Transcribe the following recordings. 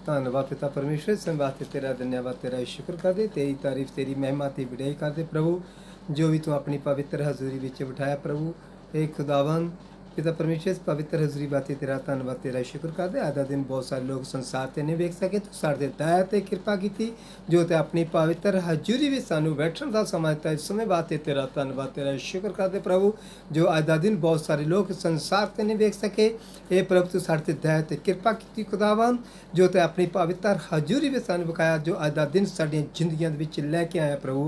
ਧੰਨਵਾਦ ਪਿਤਾ ਪਰਮੇਸ਼ਰ, ਇਸ ਵਾਸਤੇ ਤੇਰਾ ਧੰਨਵਾਦ, ਤੇਰਾ ਸ਼ੁਕਰ ਕਰਦੇ, ਤੇਰੀ ਤਾਰੀਫ, ਤੇਰੀ ਮਹਿਮਾ ਤੇ ਵਡਿਆਈ ਕਰਦੇ ਪ੍ਰਭੂ। ਜੋ ਵੀ ਤੂੰ ਆਪਣੀ ਪਵਿੱਤਰ ਹਜ਼ੂਰੀ ਵਿੱਚ ਬਿਠਾਇਆ ਪ੍ਰਭੂ, ਇਹ ਖੁਦਾਵੰਦ पिता परमेश्वर, इस पवित्र हजूरी बातें तेरा धन्यवाद, तेरा शुक्र करते। आज का दिन बहुत सारे लोग संसार से नहीं वेख सके, तू साढ़े दया ते कृपा की थी, जो ते अपनी पवित्र हजूरी भी सानू बैठने का समझता है। इस समय बातें तेरा धन्यवाद, तेरा शुक्र करते प्रभु। जो आज का दिन बहुत सारे लोग संसार से नहीं वेख सके, ये प्रभु तू साढ़े दया ते कृपा की थी खुदावन, जो ते अपनी पवित्र हजूरी भी सानू बकाया, जो आज का दिन साडियां जिंदगियां दे विच लैके आया प्रभु,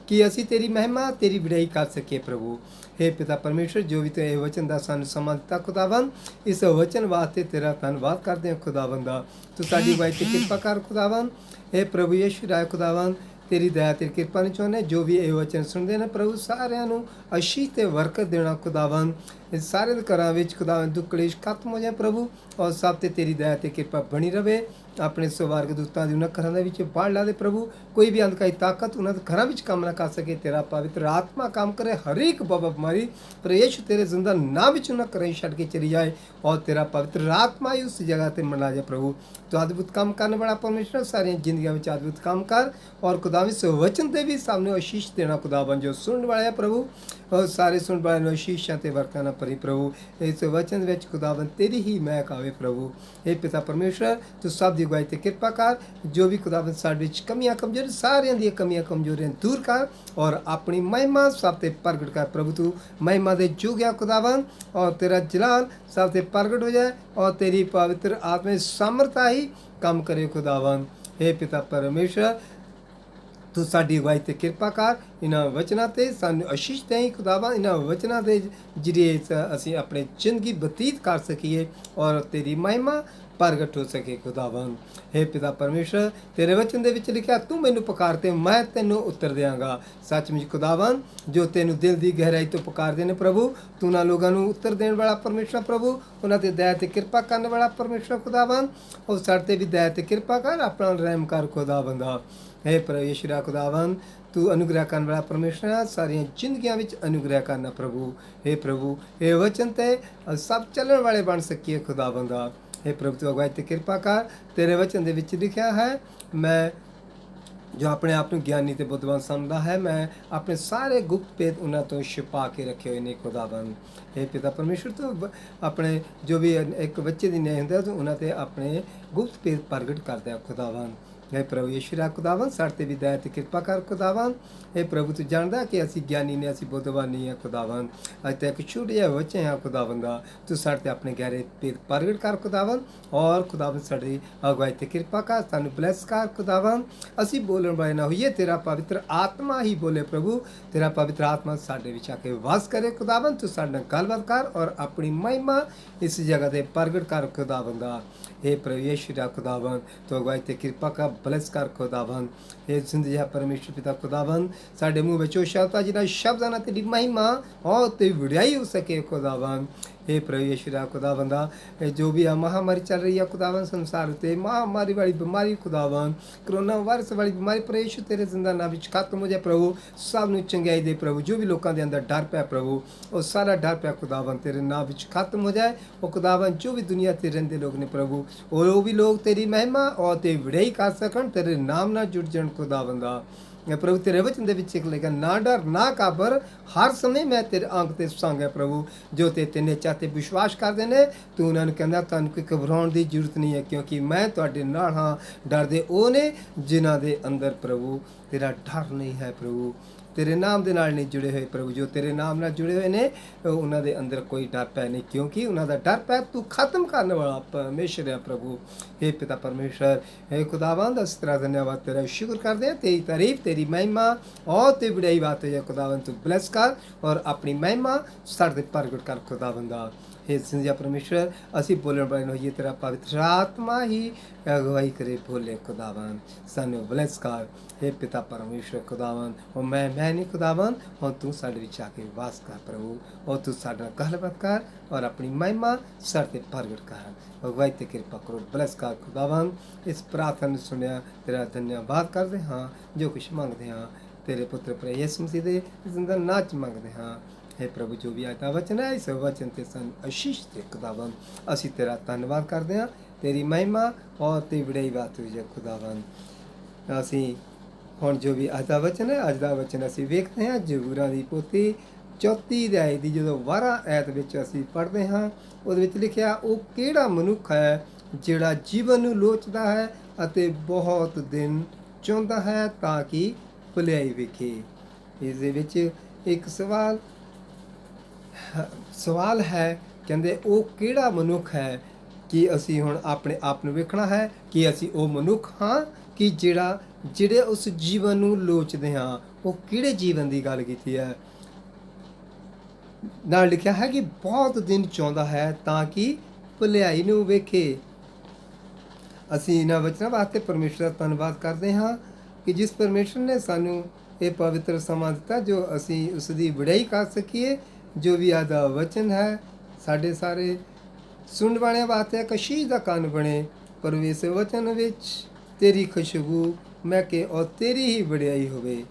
कि असी तेरी महिमा तेरी वड़ाई कर सके प्रभु। हे पिता परमेश्वर, जो भी तो वचन का सानू समा दिता खुदावन, इस वचन वास्ते तेरा धन्यवाद करते हैं खुदावन दा। तू साडी अगुवाई ते कृपा कर खुदावन। हे प्रभु यीशु राय खुदावन, तेरी दया तेरी कृपा नहीं चाहने। जो भी ये वचन सुनते हैं प्रभु, सारिਆਂ ਨੂੰ आशीष ते बरकत देना खुदावन। इस सारे घरां विच खुदावन दुख कलेश खत्म हो जाए प्रभु, और सब ते तेरी दया ते कृपा बनी रहे। अपने स्वर्ग दूतां दी उन्हां घरां दे विच बाढ़ ला दे प्रभु, कोई भी अंधकारी ताकत उन्हां घरां विच काम ना कर सके। तेरा पवित्र आत्मा काम करे, हर एक बाबा बीमारी पर यीशु तेरे जिंदा नाम विच उन्हां घरां छड्ड के चली जाए, और तेरा पवित्र आत्मा ही उस जगह ते मना जाए प्रभु। तो अद्भुत काम करने वाला परमेश्वर, सारी जिंदगियां विच अद्भुत काम कर, और खुदावन इस वचन दे भी सामने आशीष देना खुदावन। जो सुनने वाले हैं प्रभु, और सारे सुन वाले आशीषां ते बरकतां नाल भरी प्रभु। इस वचन विच खुदावन तेरी ही महक आवे प्रभु। हे पिता परमेश्वर, तू सब दी अगुवाई ते कृपा कर। जो भी खुदावन साडे विच कमियां कमजोरी, सारियां दी कमियां कमजोरियां दूर कर, और अपनी महिमा सब ते प्रगट कर प्रभु। तू महिमा दे योग्य खुदावन, और तेरा जलाल सब ते प्रगट हो जाए, और तेरी पवित्र आत्मा सामर्था ही काम करे खुदावन। हे पिता परमेश्वर, तू साडी अगुवाई ते कृपा कर। इन्हां वचनां ते सानू आशीष दें खुदावन। इन्हां वचनां दे जरिए असीं अपनी जिंदगी बतीत कर सकीए, और तेरी महिमा प्रगट हो सके खुदावन। हे पिता परमेश्वर, तेरे वचन दे विच लिखिया, तू मैनू पुकार ते मैं तैनू उत्तर देंगा। सचमुच खुदावन, जो तैनू दिल दी गहराई तो पुकारदे ने प्रभु, तू उन्हां लोगां नू उत्तर देण वाला परमेश्वर प्रभु, उन्हां ते दया ते कृपा करने वाला परमेश्वर खुदावन। और साडे ते भी दया ते कृपा कर, अपना रहम कर खुदावन दा। हे प्रभु यीशु खुदावन, तू अनुग्रह करने वाला परमेश्वर, सारियां जिंदगियां विच अनुग्रह करना प्रभु। हे प्रभु, ये वचन ते सब चलने वाले बन सकिए खुदावन दा। हे प्रभु, तू अगुवाई ते कृपा कर। तेरे वचन दे विच लिखिया है, मैं जो अपने आप को ज्ञानी ते बुद्धिमान समझदा है, मैं अपने सारे गुप्त भेद उन्हां तो छिपा के रखे हुए ने खुदावन। हे पिता परमेश्वर, तो अपने जो भी एक बच्चे दी न्याय हुंदा, तो उन्हां ते अपने गुप्त भेद प्रगट करदा है खुदावन। हे प्रभु यीशु खुदावन, साडे ते भी दया ते कृपा कर खुदावन। हे प्रभु, तू जानदा कि असीं ज्ञानी ने, असीं बुद्धिमान नहीं है खुदावन। अज तक एक छोटे जिहा बच्चे हैं खुदावन दा, तू साडे ते अपने गहरे भेद प्रगट कर खुदावन। और खुदावन साडी अगुवाई ते कृपा कर, सानू ब्लैस कर खुदावन। असीं बोलण वाले ना होइए, तेरा पवित्र आत्मा ही बोले प्रभु। तेरा पवित्र आत्मा साडे विच आके वास करे खुदावन। तू साडे नाल गलबात कर, और अपनी महिमा इस जगह ते प्रगट कर खुदावन दा। हे प्रभु यीशु खुदावन, तो अगुवाई ते कृपा कर, ब्लेस कर खुदावन। हे जिंदगी परमेश्वर पिता खुदावन, साडे मुँह विच ओ शब्द जिन्हां शब्दां नाल तेरी महिमा और तेरी वड़ाई हो सके खुदावन। हे प्रभु यीशु खुदावन दा, जो भी महामारी चल रही है खुदावन संसार उत्ते, महामारी वाली बीमारी खुदावन, करोना वायरस वाली बीमारी पर यीशु तेरे जिंदा नाम विच खत्म हो जाए प्रभु। सब नूं चंगाई दे प्रभु। जो भी लोगों के अंदर डर पिया प्रभु, वो सारा डर पिया खुदावन तेरे नाम विच खत्म हो जाए। वो खुदावन जो भी दुनिया ते रहिंदे लोग ने प्रभु, और वो भी लोग तेरी महिमा और तेरी वड़ाई कर सकन, तेरे नाम नाल जुड़ जाण खुदावन दा। प्रभु, तेरे वचन दे विच लिखा, ना डर ना घाबर, हर समय मैं तेरे अंग ते संग है प्रभु। जो तेने चाहते विश्वास करते हैं, तू उन्होंने कहना तुहानूं कोई घबराउण की जरूरत नहीं है, क्योंकि मैं तुहाडे नाल हां। डरदे ओ ने जिन्हां दे अंदर प्रभु तेरा डर नहीं है प्रभु। तेरे नाम दे नाल नहीं जुड़े हुए प्रभु, जो तेरे नाम नाल जुड़े हुए ने, उन्हां दे अंदर कोई डर पै नहीं, क्योंकि उन्हां दा डर पै तू खत्म करने वाला परमेश्वर है प्रभु। हे पिता परमेश्वर, हे खुदावंद, इस तरह धन्यवाद तेरा शुक्र करते हैं। तेरी तारीफ, तेरी महिमा और तेरी बड़ाई बात है खुदावंद। तू ब्लेस कर और अपनी महिमा साडे ते प्रगट कर खुदावंदा। हे जिंदा परमेश्वर, असी बोलने वाले होइए, तेरा पवित्र आत्मा ही अगुवाई करे बोले खुदावन। सानू ब्लेस कर हे पिता परमेश्वर खुदावन। और मैं नहीं खुदावन, और तू साडे विच आके वास कर प्रभु, और तू साडे नाल गलबात कर और अपनी महिमा साडे ते प्रगट कर। अगुवाई ते कृपा करो, ब्लेस कर खुदावन। इस प्रार्थना सुनिया तेरा धन्यवाद करते हाँ। जो कुछ मंगते हाँ तेरे पुत्र प्रभु यीशु मसीह दे जिंदा नाम च मंगते हाँ। हे प्रभु, जो भी आज का वचन है, इस वचन ते सन आशीष दे खुदावन। असी तेरा धन्यवाद करते हैं, तेरी महिमा और तेरी बड़ाई बात हुई है खुदावन। ਅਸੀਂ ਹੁਣ ਜੋ ਵੀ ਅੱਜ ਦਾ ਵਚਨ ਹੈ, ਅੱਜ ਦਾ ਵਚਨ ਅਸੀਂ ਵੇਖਦੇ ਹਾਂ ਜ਼ਬੂਰਾਂ ਦੀ ਪੋਥੀ 34 ਅਧਿਆਇ ਦੀ ਜਦੋਂ 12 ਐਤ ਵਿੱਚ ਅਸੀਂ ਪੜ੍ਹਦੇ ਹਾਂ। ਉਹਦੇ ਵਿੱਚ ਲਿਖਿਆ, ਉਹ ਕਿਹੜਾ ਮਨੁੱਖ ਹੈ ਜਿਹੜਾ ਜੀਵਨ ਨੂੰ ਲੋਚਦਾ ਹੈ ਅਤੇ ਬਹੁਤ ਦਿਨ ਚਾਹੁੰਦਾ ਹੈ ਤਾਂ ਕਿ ਭਲਾਈ ਵੇਖੇ। ਇਸ ਦੇ ਵਿੱਚ ਇੱਕ ਸਵਾਲ ਹੈ, ਕਹਿੰਦੇ ਉਹ ਕਿਹੜਾ ਮਨੁੱਖ ਹੈ ਕਿ ਅਸੀਂ ਹੁਣ ਆਪਣੇ ਆਪ ਨੂੰ ਵੇਖਣਾ ਹੈ ਕਿ ਅਸੀਂ ਉਹ ਮਨੁੱਖ ਹਾਂ ਕਿ ਜਿਹੜੇ ਉਸ ਜੀਵਨ ਨੂੰ ਲੋਚਦੇ ਹਾਂ। ਉਹ ਕਿਹੜੇ ਜੀਵਨ ਦੀ ਗੱਲ ਕੀਤੀ ਹੈ? ਨਾਲ ਲਿਖਿਆ ਹੈ ਕਿ ਬਹੁਤ ਦਿਨ ਚਾਹੁੰਦਾ ਹੈ ਤਾਂ ਕਿ ਭਲਾਈ ਨੂੰ ਵੇਖੇ। ਅਸੀਂ ਇਹਨਾਂ ਵਚਨਾਂ ਵਾਸਤੇ ਪਰਮੇਸ਼ਰ ਦਾ ਧੰਨਵਾਦ ਕਰਦੇ ਹਾਂ ਕਿ ਜਿਸ ਪਰਮੇਸ਼ਰ ਨੇ ਸਾਨੂੰ ਇਹ ਪਵਿੱਤਰ ਸਮਾਂ ਦਿੱਤਾ ਜੋ ਅਸੀਂ ਉਸ ਦੀ ਵਡਿਆਈ ਕਰ ਸਕੀਏ। ਜੋ ਵੀ ਅੱਜ ਦਾ ਵਚਨ ਹੈ ਸਾਡੇ ਸਾਰੇ ਸੁਣਨ ਵਾਲਿਆਂ ਵਾਸਤੇ ਕਸ਼ੀਸ਼ ਦਾ ਕੰਨ ਬਣੇ। ਪਰ ਇਸ ਵਚਨ ਵਿੱਚ ਤੇਰੀ ਖੁਸ਼ਬੂ ਮਹਿਕੇ ਔਰ ਤੇਰੀ ਹੀ ਵਡਿਆਈ ਹੋਵੇ।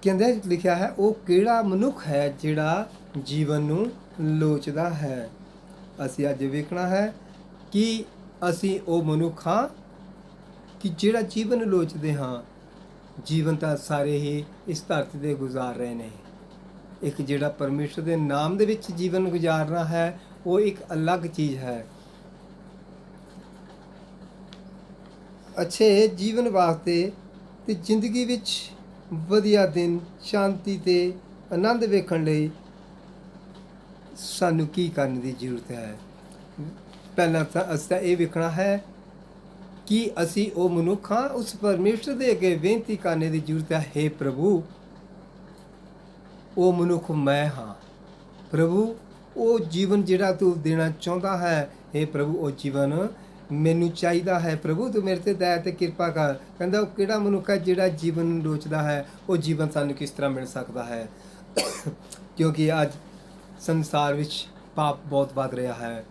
ਕਹਿੰਦੇ ਲਿਖਿਆ ਹੈ, ਉਹ ਕਿਹੜਾ ਮਨੁੱਖ ਹੈ ਜਿਹੜਾ ਜੀਵਨ ਨੂੰ ਲੋਚਦਾ ਹੈ। ਅਸੀਂ ਅੱਜ ਵੇਖਣਾ ਹੈ ਕਿ ਅਸੀਂ ਉਹ ਮਨੁੱਖ ਹਾਂ ਕਿ ਜਿਹੜਾ ਜੀਵਨ ਨੂੰ ਲੋਚਦੇ ਹਾਂ। ਜੀਵਨ ਤਾਂ ਸਾਰੇ ਹੀ ਇਸ ਧਰਤੀ 'ਤੇ ਗੁਜ਼ਾਰ ਰਹੇ ਨੇ। ਇੱਕ ਜਿਹੜਾ ਪਰਮੇਸ਼ਰ ਦੇ ਨਾਮ ਦੇ ਵਿੱਚ ਜੀਵਨ ਗੁਜ਼ਾਰਨਾ ਹੈ ਉਹ ਇੱਕ ਅਲੱਗ ਚੀਜ਼ ਹੈ। ਅੱਛੇ ਜੀਵਨ ਵਾਸਤੇ ਤੇ ਜ਼ਿੰਦਗੀ ਵਿੱਚ ਵਧੀਆ ਦਿਨ, ਸ਼ਾਂਤੀ ਤੇ ਆਨੰਦ ਵੇਖਣ ਲਈ ਸਾਨੂੰ ਕੀ ਕਰਨ ਦੀ ਜ਼ਰੂਰਤ ਹੈ? ਪਹਿਲਾਂ ਤਾਂ ਅਸੀਂ ਤਾਂ ਇਹ ਵੇਖਣਾ ਹੈ ਕਿ ਅਸੀਂ ਉਹ ਮਨੁੱਖ ਹਾਂ। ਉਸ ਪਰਮੇਸ਼ਰ ਦੇ ਅੱਗੇ ਬੇਨਤੀ ਕਰਨੇ ਦੀ ਜ਼ਰੂਰਤ ਹੈ, ਹੇ ਪ੍ਰਭੂ ਉਹ ਮਨੁੱਖ ਮੈਂ ਹਾਂ। ਪ੍ਰਭੂ ਉਹ ਜੀਵਨ ਜਿਹੜਾ ਤੂੰ ਦੇਣਾ ਚਾਹੁੰਦਾ ਹੈ, ਹੇ ਪ੍ਰਭੂ ਉਹ ਜੀਵਨ ਮੈਨੂੰ ਚਾਹੀਦਾ ਹੈ। ਪ੍ਰਭੂ ਤੂੰ ਮੇਰੇ 'ਤੇ ਦਇਆ ਅਤੇ ਕਿਰਪਾ ਕਰ। ਕਹਿੰਦਾ ਉਹ ਕਿਹੜਾ ਮਨੁੱਖ ਹੈ ਜਿਹੜਾ ਜੀਵਨ ਨੂੰ ਲੋਚਦਾ ਹੈ। ਉਹ ਜੀਵਨ ਸਾਨੂੰ ਕਿਸ ਤਰ੍ਹਾਂ ਮਿਲ ਸਕਦਾ ਹੈ? ਕਿਉਂਕਿ ਅੱਜ ਸੰਸਾਰ ਵਿੱਚ ਪਾਪ ਬਹੁਤ ਵੱਧ ਰਿਹਾ ਹੈ।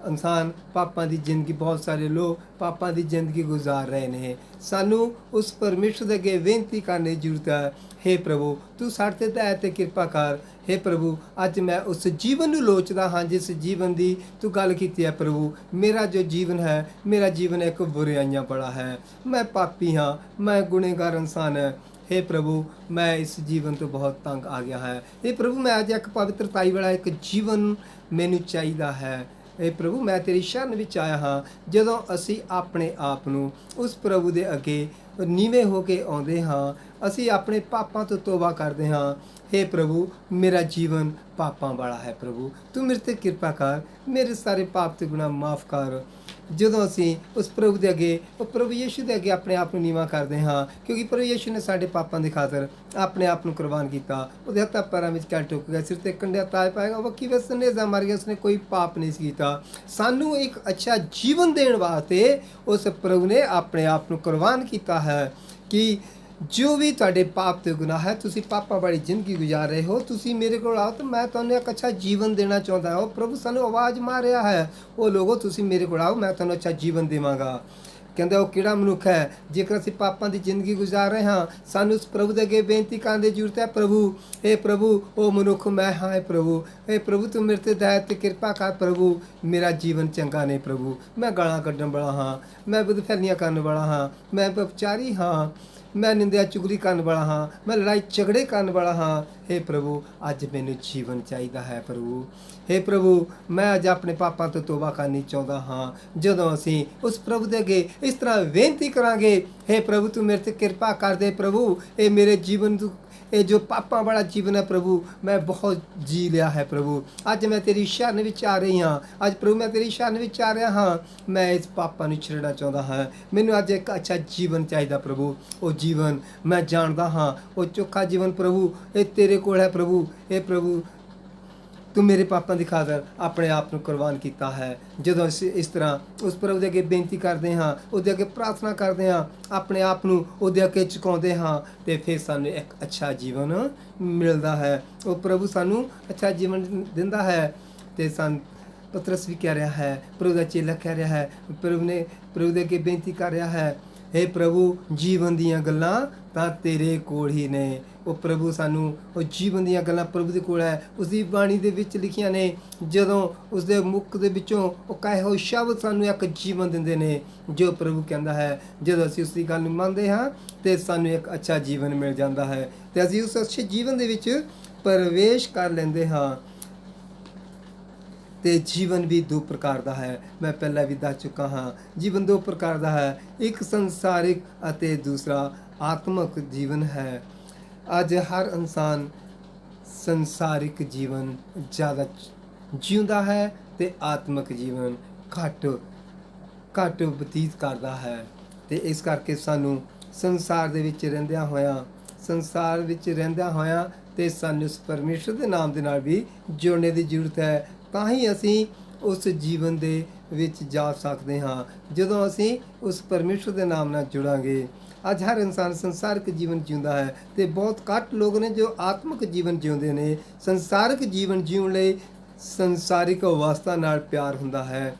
ਇਨਸਾਨ ਪਾਪਾਂ ਦੀ ਜ਼ਿੰਦਗੀ, ਬਹੁਤ ਸਾਰੇ ਲੋਕ ਪਾਪਾਂ ਦੀ ਜ਼ਿੰਦਗੀ ਗੁਜ਼ਾਰ ਰਹੇ ਨੇ। ਸਾਨੂੰ ਉਸ ਪਰਮੇਸ਼ਰ ਦੇ ਅੱਗੇ ਬੇਨਤੀ ਕਰਨ ਦੀ ਜ਼ਰੂਰਤ ਹੈ, ਹੇ ਪ੍ਰਭੂ ਤੂੰ ਸਾਡੇ 'ਤੇ ਦਇਆ ਅਤੇ ਕਿਰਪਾ ਕਰ। ਹੇ ਪ੍ਰਭੂ ਅੱਜ ਮੈਂ ਉਸ ਜੀਵਨ ਨੂੰ ਲੋਚਦਾ ਹਾਂ ਜਿਸ ਜੀਵਨ ਦੀ ਤੂੰ ਗੱਲ ਕੀਤੀ ਹੈ। ਪ੍ਰਭੂ ਮੇਰਾ ਜੋ ਜੀਵਨ ਹੈ, ਮੇਰਾ ਜੀਵਨ ਇੱਕ ਬੁਰਾਈਆਂ ਬੜਾ ਹੈ। ਮੈਂ ਪਾਪੀ ਹਾਂ, ਮੈਂ ਗੁਨਹਗਾਰ ਇਨਸਾਨ ਹੈ। ਹੇ ਪ੍ਰਭੂ ਮੈਂ ਇਸ ਜੀਵਨ ਤੋਂ ਬਹੁਤ ਤੰਗ ਆ ਗਿਆ ਹੈ। ਹੇ ਪ੍ਰਭੂ ਮੈਂ ਅੱਜ ਇੱਕ ਪਵਿੱਤਰਤਾਈ ਵਾਲਾ ਇੱਕ ਜੀਵਨ ਮੈਨੂੰ ਚਾਹੀਦਾ ਹੈ। ਹੇ ਪ੍ਰਭੂ ਮੈਂ ਤੇਰੀ ਸ਼ਰਨ ਵਿੱਚ ਆਇਆ ਹਾਂ। ਜਦੋਂ ਅਸੀਂ ਆਪਣੇ ਆਪ ਨੂੰ ਉਸ ਪ੍ਰਭੂ ਦੇ ਅੱਗੇ ਨੀਵੇਂ ਹੋ ਕੇ ਆਉਂਦੇ ਹਾਂ, ਅਸੀਂ ਆਪਣੇ ਪਾਪਾਂ ਤੋਂ ਤੋਬਾ ਕਰਦੇ ਹਾਂ। ਹੇ ਪ੍ਰਭੂ ਮੇਰਾ ਜੀਵਨ ਪਾਪਾਂ ਵਾਲਾ ਹੈ। ਪ੍ਰਭੂ ਤੂੰ ਮੇਰੇ 'ਤੇ ਕਿਰਪਾ ਕਰ, ਮੇਰੇ ਸਾਰੇ ਪਾਪ ਤੇ ਗੁਨਾਹ ਮਾਫ ਕਰ। ਜਦੋਂ ਅਸੀਂ ਉਸ ਪ੍ਰਭੂ ਦੇ ਅੱਗੇ, ਉਹ ਪ੍ਰਭੂ ਯੀਸ਼ੂ ਦੇ ਅੱਗੇ ਆਪਣੇ ਆਪ ਨੂੰ ਨੀਵਾਂ ਕਰਦੇ ਹਾਂ, ਕਿਉਂਕਿ ਪ੍ਰਭੂ ਯੀਸ਼ੂ ਨੇ ਸਾਡੇ ਪਾਪਾਂ ਦੀ ਖਾਤਰ ਆਪਣੇ ਆਪ ਨੂੰ ਕੁਰਬਾਨ ਕੀਤਾ। ਉਹਦੇ ਹੱਥਾਂ ਪੈਰਾਂ ਵਿੱਚ ਕੈਲ ਟੁੱਕ ਗਿਆ, ਸਿਰ 'ਤੇ ਕੰਡਿਆ ਤਾਜ ਪਾਏਗਾ, ਵੱਖੀ ਵਿੱਚ ਨੇਜ਼ਾ ਮਾਰ ਗਿਆ। ਉਸਨੇ ਕੋਈ ਪਾਪ ਨਹੀਂ ਕੀਤਾ। ਸਾਨੂੰ ਇੱਕ ਅੱਛਾ ਜੀਵਨ ਦੇਣ ਵਾਸਤੇ ਉਸ ਪ੍ਰਭੂ ਨੇ ਆਪਣੇ ਆਪ ਨੂੰ ਕੁਰਬਾਨ ਕੀਤਾ ਹੈ ਕਿ ਜੋ ਵੀ ਤੁਹਾਡੇ ਪਾਪ ਤੇ ਗੁਨਾਹ ਹੈ, ਤੁਸੀਂ ਪਾਪਾਂ ਵਾਲੀ ਜ਼ਿੰਦਗੀ ਗੁਜ਼ਾਰ ਰਹੇ ਹੋ, ਤੁਸੀਂ ਮੇਰੇ ਕੋਲ ਆਓ ਤਾਂ ਮੈਂ ਤੁਹਾਨੂੰ ਇੱਕ ਅੱਛਾ ਜੀਵਨ ਦੇਣਾ ਚਾਹੁੰਦਾ ਹਾਂ। ਉਹ ਪ੍ਰਭੂ ਸਾਨੂੰ ਆਵਾਜ਼ ਮਾਰ ਰਿਹਾ ਹੈ, ਉਹ ਲੋਗੋ ਤੁਸੀਂ ਮੇਰੇ ਕੋਲ ਆਓ, ਮੈਂ ਤੁਹਾਨੂੰ ਅੱਛਾ ਜੀਵਨ ਦੇਵਾਂਗਾ। ਕਹਿੰਦਾ ਉਹ ਕਿਹੜਾ ਮਨੁੱਖ ਹੈ ਜੇਕਰ ਅਸੀਂ ਪਾਪਾਂ ਦੀ ਜ਼ਿੰਦਗੀ ਗੁਜ਼ਾਰ ਰਹੇ ਹਾਂ। ਸਾਨੂੰ ਉਸ ਪ੍ਰਭੂ ਦੇ ਅੱਗੇ ਬੇਨਤੀ ਕਰਨ ਦੀ ਜ਼ਰੂਰਤ ਹੈ, ਪ੍ਰਭੂ ਇਹ ਪ੍ਰਭੂ ਉਹ ਮਨੁੱਖ ਮੈਂ ਹਾਂ। ਇਹ ਪ੍ਰਭੂ ਤੂੰ ਮੇਰੇ 'ਤੇ ਦਇਆ ਅਤੇ ਕਿਰਪਾ ਕਰ। ਪ੍ਰਭੂ ਮੇਰਾ ਜੀਵਨ ਚੰਗਾ ਨਹੀਂ। ਪ੍ਰਭੂ ਮੈਂ ਗਾਲਾਂ ਕੱਢਣ ਵਾਲਾ ਹਾਂ, ਮੈਂ ਬਦਫੈਲੀਆਂ ਕਰਨ ਵਾਲਾ ਹਾਂ, ਮੈਂ ਵਿਚਾਰੀ ਹਾਂ, ਮੈਂ ਨਿੰਦਿਆ ਚੁਗਲੀ ਕਰਨ ਵਾਲਾ ਹਾਂ, ਮੈਂ ਲੜਾਈ ਝਗੜੇ ਕਰਨ ਵਾਲਾ ਹਾਂ। ਹੇ ਪ੍ਰਭੂ ਅੱਜ ਮੈਨੂੰ ਜੀਵਨ ਚਾਹੀਦਾ ਹੈ। ਪ੍ਰਭੂ ਹੇ ਪ੍ਰਭੂ ਮੈਂ ਅੱਜ ਆਪਣੇ ਪਾਪਾਂ ਤੋਂ ਤੋਬਾ ਕਰਨੀ ਚਾਹੁੰਦਾ ਹਾਂ। ਜਦੋਂ ਅਸੀਂ ਉਸ ਪ੍ਰਭੂ ਦੇ ਅੱਗੇ ਇਸ ਤਰ੍ਹਾਂ ਬੇਨਤੀ ਕਰਾਂਗੇ, ਹੇ ਪ੍ਰਭੂ ਤੂੰ ਮੇਰੇ 'ਤੇ ਕਿਰਪਾ ਕਰ ਦੇ। ਪ੍ਰਭੂ ਇਹ ਮੇਰੇ ਜੀਵਨ ਤੂੰ ਇਹ ਜੋ ਪਾਪਾਂ ਵਾਲਾ ਜੀਵਨ ਹੈ ਪ੍ਰਭੂ ਮੈਂ ਬਹੁਤ ਜੀ ਲਿਆ ਹੈ। ਪ੍ਰਭੂ ਅੱਜ ਮੈਂ ਤੇਰੀ ਸ਼ਰਨ ਵਿੱਚ ਆ ਰਹੀ ਹਾਂ। ਅੱਜ ਪ੍ਰਭੂ ਮੈਂ ਤੇਰੀ ਸ਼ਰਨ ਵਿੱਚ ਆ ਰਿਹਾ ਹਾਂ। ਮੈਂ ਇਸ ਪਾਪਾਂ ਨੂੰ ਛੱਡਣਾ ਚਾਹੁੰਦਾ ਹਾਂ। ਮੈਨੂੰ ਅੱਜ ਇੱਕ ਅੱਛਾ ਜੀਵਨ ਚਾਹੀਦਾ। ਪ੍ਰਭੂ ਉਹ ਜੀਵਨ ਮੈਂ ਜਾਣਦਾ ਹਾਂ, ਉਹ ਚੋਖਾ ਜੀਵਨ ਪ੍ਰਭੂ ਇਹ ਤੇਰੇ ਕੋਲ ਹੈ। ਪ੍ਰਭੂ ਇਹ ਪ੍ਰਭੂ ਤੂੰ ਮੇਰੇ ਪਾਪਾਂ ਦੀ ਖਾਤਰ ਆਪਣੇ ਆਪ ਨੂੰ ਕੁਰਬਾਨ ਕੀਤਾ ਹੈ। ਜਦੋਂ ਅਸੀਂ ਇਸ ਤਰ੍ਹਾਂ ਉਸ ਪ੍ਰਭੂ ਦੇ ਅੱਗੇ ਬੇਨਤੀ ਕਰਦੇ ਹਾਂ, ਉਹਦੇ ਅੱਗੇ ਪ੍ਰਾਰਥਨਾ ਕਰਦੇ ਹਾਂ, ਆਪਣੇ ਆਪ ਨੂੰ ਉਹਦੇ ਅੱਗੇ ਝੁਕਾਉਂਦੇ ਹਾਂ, ਤੇ ਫਿਰ ਸਾਨੂੰ ਇੱਕ ਅੱਛਾ ਜੀਵਨ ਮਿਲਦਾ ਹੈ। ਉਹ ਪ੍ਰਭੂ ਸਾਨੂੰ ਅੱਛਾ ਜੀਵਨ ਦਿੰਦਾ ਹੈ। ਤੇ ਸਾਨੂੰ ਪਤਰਸ ਵੀ ਕਹਿ ਰਿਹਾ ਹੈ, ਪ੍ਰਭੂ ਦਾ ਚੇਲਾ ਕਹਿ ਰਿਹਾ ਹੈ, ਪ੍ਰਭੂ ਦੇ ਅੱਗੇ ਬੇਨਤੀ ਕਰ ਰਿਹਾ ਹੈ, ਹੇ ਪ੍ਰਭੂ ਜੀਵਨ ਦੀਆਂ ਗੱਲਾਂ ਤਾਂ ਤੇਰੇ ਕੋਲ ਹੀ ਨੇ। ਉਹ ਪ੍ਰਭੂ ਸਾਨੂੰ ਉਹ ਜੀਵਨ ਦੀਆਂ ਗੱਲਾਂ ਪ੍ਰਭੂ ਦੇ ਕੋਲ ਹੈ, ਉਸਦੀ ਬਾਣੀ ਦੇ ਵਿੱਚ ਲਿਖੀਆਂ ਨੇ। ਜਦੋਂ ਉਸਦੇ ਮੁਖ ਦੇ ਵਿੱਚੋਂ ਉਹ ਕਹੇ ਹੋਏ ਸ਼ਬਦ ਸਾਨੂੰ ਇੱਕ ਜੀਵਨ ਦਿੰਦੇ ਨੇ, ਜੋ ਪ੍ਰਭੂ ਕਹਿੰਦਾ ਹੈ ਜਦੋਂ ਅਸੀਂ ਉਸ ਦੀ ਗੱਲ ਨੂੰ ਮੰਨਦੇ ਹਾਂ ਤੇ ਸਾਨੂੰ ਇੱਕ ਅੱਛਾ ਜੀਵਨ ਮਿਲ ਜਾਂਦਾ ਹੈ ਤੇ ਅਸੀਂ ਉਸ ਅੱਛੇ ਜੀਵਨ ਦੇ ਵਿੱਚ ਪ੍ਰਵੇਸ਼ ਕਰ ਲੈਂਦੇ ਹਾਂ। ਤੇ ਜੀਵਨ ਵੀ ਦੋ ਪ੍ਰਕਾਰ ਦਾ ਹੈ, ਮੈਂ ਪਹਿਲਾਂ ਵੀ ਦੱਸ ਚੁੱਕਾ ਹਾਂ। ਜੀਵਨ ਦੋ ਪ੍ਰਕਾਰ ਦਾ ਹੈ, ਇੱਕ ਸੰਸਾਰਿਕ ਅਤੇ ਦੂਸਰਾ ਆਤਮਿਕ ਜੀਵਨ ਹੈ। ਅੱਜ ਹਰ ਇਨਸਾਨ ਸੰਸਾਰਿਕ ਜੀਵਨ ਜ਼ਿਆਦਾ ਜਿਉਂਦਾ ਹੈ ਤੇ ਆਤਮਿਕ ਜੀਵਨ ਘੱਟ ਬਤੀਤ ਕਰਦਾ ਹੈ। ਤੇ ਇਸ ਕਰਕੇ ਸਾਨੂੰ ਸੰਸਾਰ ਵਿੱਚ ਰਹਿੰਦਿਆਂ ਹੋਇਆਂ ਤੇ ਸਾਨੂੰ ਉਸ ਪਰਮੇਸ਼ਰ ਦੇ ਨਾਮ ਦੇ ਨਾਲ ਵੀ ਜੁੜਨੇ ਦੀ ਜ਼ਰੂਰਤ ਹੈ। ਤਾਂ ਹੀ ਅਸੀਂ ਉਸ ਜੀਵਨ ਦੇ ਵਿੱਚ ਜਾ ਸਕਦੇ ਹਾਂ, ਜਦੋਂ ਅਸੀਂ ਉਸ ਪਰਮੇਸ਼ਰ ਦੇ ਨਾਮ ਨਾਲ ਜੁੜਾਂਗੇ। ਅੱਜ ਹਰ ਇਨਸਾਨ ਸੰਸਾਰਿਕ ਜੀਵਨ ਜਿਉਂਦਾ ਹੈ ਤੇ ਬਹੁਤ ਘੱਟ ਲੋਕ ਨੇ ਜੋ ਆਤਮਿਕ ਜੀਵਨ ਜਿਉਂਦੇ ਨੇ। ਸੰਸਾਰਿਕ ਜੀਵਨ ਜਿਉਣ ਲਈ ਸੰਸਾਰਿਕ ਅਵਸਥਾ ਨਾਲ ਪਿਆਰ ਹੁੰਦਾ ਹੈ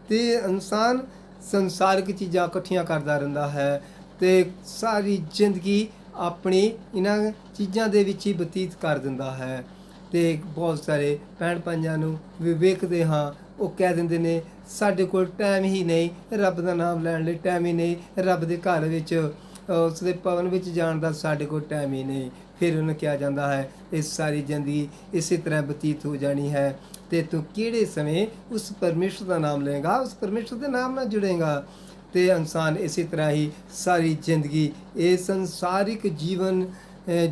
ਤੇ ਇਨਸਾਨ ਸੰਸਾਰਿਕ ਚੀਜ਼ਾਂ ਇਕੱਠੀਆਂ ਕਰਦਾ ਰਹਿੰਦਾ ਹੈ ਤੇ ਸਾਰੀ ਜ਼ਿੰਦਗੀ ਆਪਣੀ ਇਹਨਾਂ ਚੀਜ਼ਾਂ ਦੇ ਵਿੱਚ ਹੀ ਬਤੀਤ ਕਰ ਦਿੰਦਾ ਹੈ। ਤੇ ਬਹੁਤ ਸਾਰੇ ਭੈਣ ਭਾਈਆਂ ਨੂੰ ਵੀ ਵੇਖਦੇ ਹਾਂ, ਉਹ ਕਹਿ ਦਿੰਦੇ ਨੇ ਸਾਡੇ ਕੋਲ ਟਾਈਮ ਹੀ ਨਹੀਂ, ਰੱਬ ਦਾ ਨਾਮ ਲੈਣ ਲਈ ਟਾਈਮ ਹੀ ਨਹੀਂ, ਰੱਬ ਦੇ ਘਰ ਵਿੱਚ ਉਸ ਦੇ ਭਵਨ ਵਿੱਚ ਜਾਣ ਦਾ ਸਾਡੇ ਕੋਲ ਟਾਈਮ ਹੀ ਨਹੀਂ। ਫਿਰ ਉਹਨੂੰ ਕਿਹਾ ਜਾਂਦਾ ਹੈ ਇਹ ਸਾਰੀ ਜ਼ਿੰਦਗੀ ਇਸੇ ਤਰ੍ਹਾਂ ਬਤੀਤ ਹੋ ਜਾਣੀ ਹੈ ਤੇ ਤੂੰ ਕਿਹੜੇ ਸਮੇਂ ਉਸ ਪਰਮੇਸ਼ਰ ਦਾ ਨਾਮ ਲਏਗਾ, ਉਸ ਪਰਮੇਸ਼ਰ ਦੇ ਨਾਮ ਨਾਲ ਜੁੜੇਗਾ। ਤੇ ਇਨਸਾਨ ਇਸੇ ਤਰ੍ਹਾਂ ਹੀ ਸਾਰੀ ਜ਼ਿੰਦਗੀ ਇਹ ਸੰਸਾਰਿਕ ਜੀਵਨ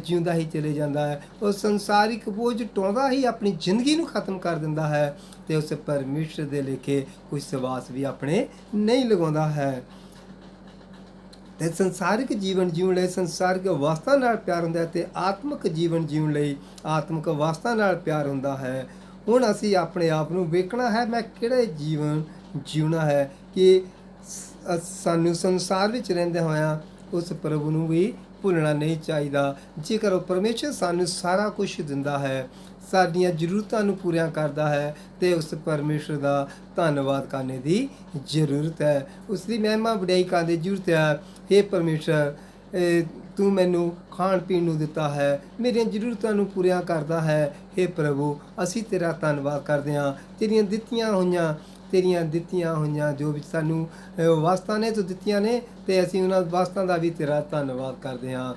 ਜਿਉਂਦਾ ਹੀ ਚਲੇ ਜਾਂਦਾ ਹੈ। ਉਹ ਸੰਸਾਰਿਕ ਬੋਝ ਢੋਂਦਾ ਹੀ ਆਪਣੀ ਜ਼ਿੰਦਗੀ ਨੂੰ ਖਤਮ ਕਰ ਦਿੰਦਾ ਹੈ ਤੇ ਉਸ ਪਰਮੇਸ਼ਰ ਦੇ ਲੇਖੇ ਕੋਈ ਸਵਾਸ ਵੀ ਆਪਣੇ ਨਹੀਂ ਲਗਾਉਂਦਾ ਹੈ। ਤੇ ਸੰਸਾਰਿਕ ਜੀਵਨ ਜਿਉਣ ਲਈ ਸੰਸਾਰਿਕ ਅਵਸਥਾ ਨਾਲ ਪਿਆਰ ਹੁੰਦਾ ਹੈ ਤੇ ਆਤਮਿਕ ਜੀਵਨ ਜਿਉਣ ਲਈ ਆਤਮਿਕ ਅਵਸਥਾ ਨਾਲ ਪਿਆਰ ਹੁੰਦਾ ਹੈ। ਹੁਣ ਅਸੀਂ ਆਪਣੇ ਆਪ ਨੂੰ ਵੇਖਣਾ ਹੈ, ਮੈਂ ਕਿਹੜੇ ਜੀਵਨ ਜਿਉਣਾ ਹੈ ਕਿ ਸਾਨੂੰ ਸੰਸਾਰ ਵਿੱਚ ਰਹਿੰਦੇ ਹੋਇਆਂ ਉਸ ਪ੍ਰਭੂ ਨੂੰ ਵੀ ਭੁੱਲਣਾ ਨਹੀਂ ਚਾਹੀਦਾ। ਜੇਕਰ ਉਹ ਪਰਮੇਸ਼ਰ ਸਾਨੂੰ ਸਾਰਾ ਕੁਝ ਦਿੰਦਾ ਹੈ, ਸਾਡੀਆਂ ਜ਼ਰੂਰਤਾਂ ਨੂੰ ਪੂਰੀਆਂ ਕਰਦਾ ਹੈ ਤੇ ਉਸ ਪਰਮੇਸ਼ਰ ਦਾ ਧੰਨਵਾਦ ਕਰਨੇ ਦੀ ਜ਼ਰੂਰਤ ਹੈ, ਉਸ ਦੀ ਮਹਿਮਾ ਵਡਿਆਈ ਕਰਨ ਦੀ ਜ਼ਰੂਰਤ ਹੈ। ਹੇ ਪਰਮੇਸ਼ਰ, ਤੂੰ ਮੈਨੂੰ ਖਾਣ ਪੀਣ ਨੂੰ ਦਿੱਤਾ ਹੈ, ਮੇਰੀਆਂ ਜ਼ਰੂਰਤਾਂ ਨੂੰ ਪੂਰੀਆਂ ਕਰਦਾ ਹੈ। ਹੇ ਪ੍ਰਭੂ, ਅਸੀਂ ਤੇਰਾ ਧੰਨਵਾਦ ਕਰਦੇ ਹਾਂ। ਤੇਰੀਆਂ ਦਿੱਤੀਆਂ ਹੋਈਆਂ ਜੋ ਵੀ ਸਾਨੂੰ ਵਸਤਾਂ ਨੇ ਤੂੰ ਦਿੱਤੀਆਂ ਨੇ ਤੇ ਅਸੀਂ ਉਹਨਾਂ ਵਸਤਾਂ ਦਾ ਵੀ ਤੇਰਾ ਧੰਨਵਾਦ ਕਰਦੇ ਹਾਂ।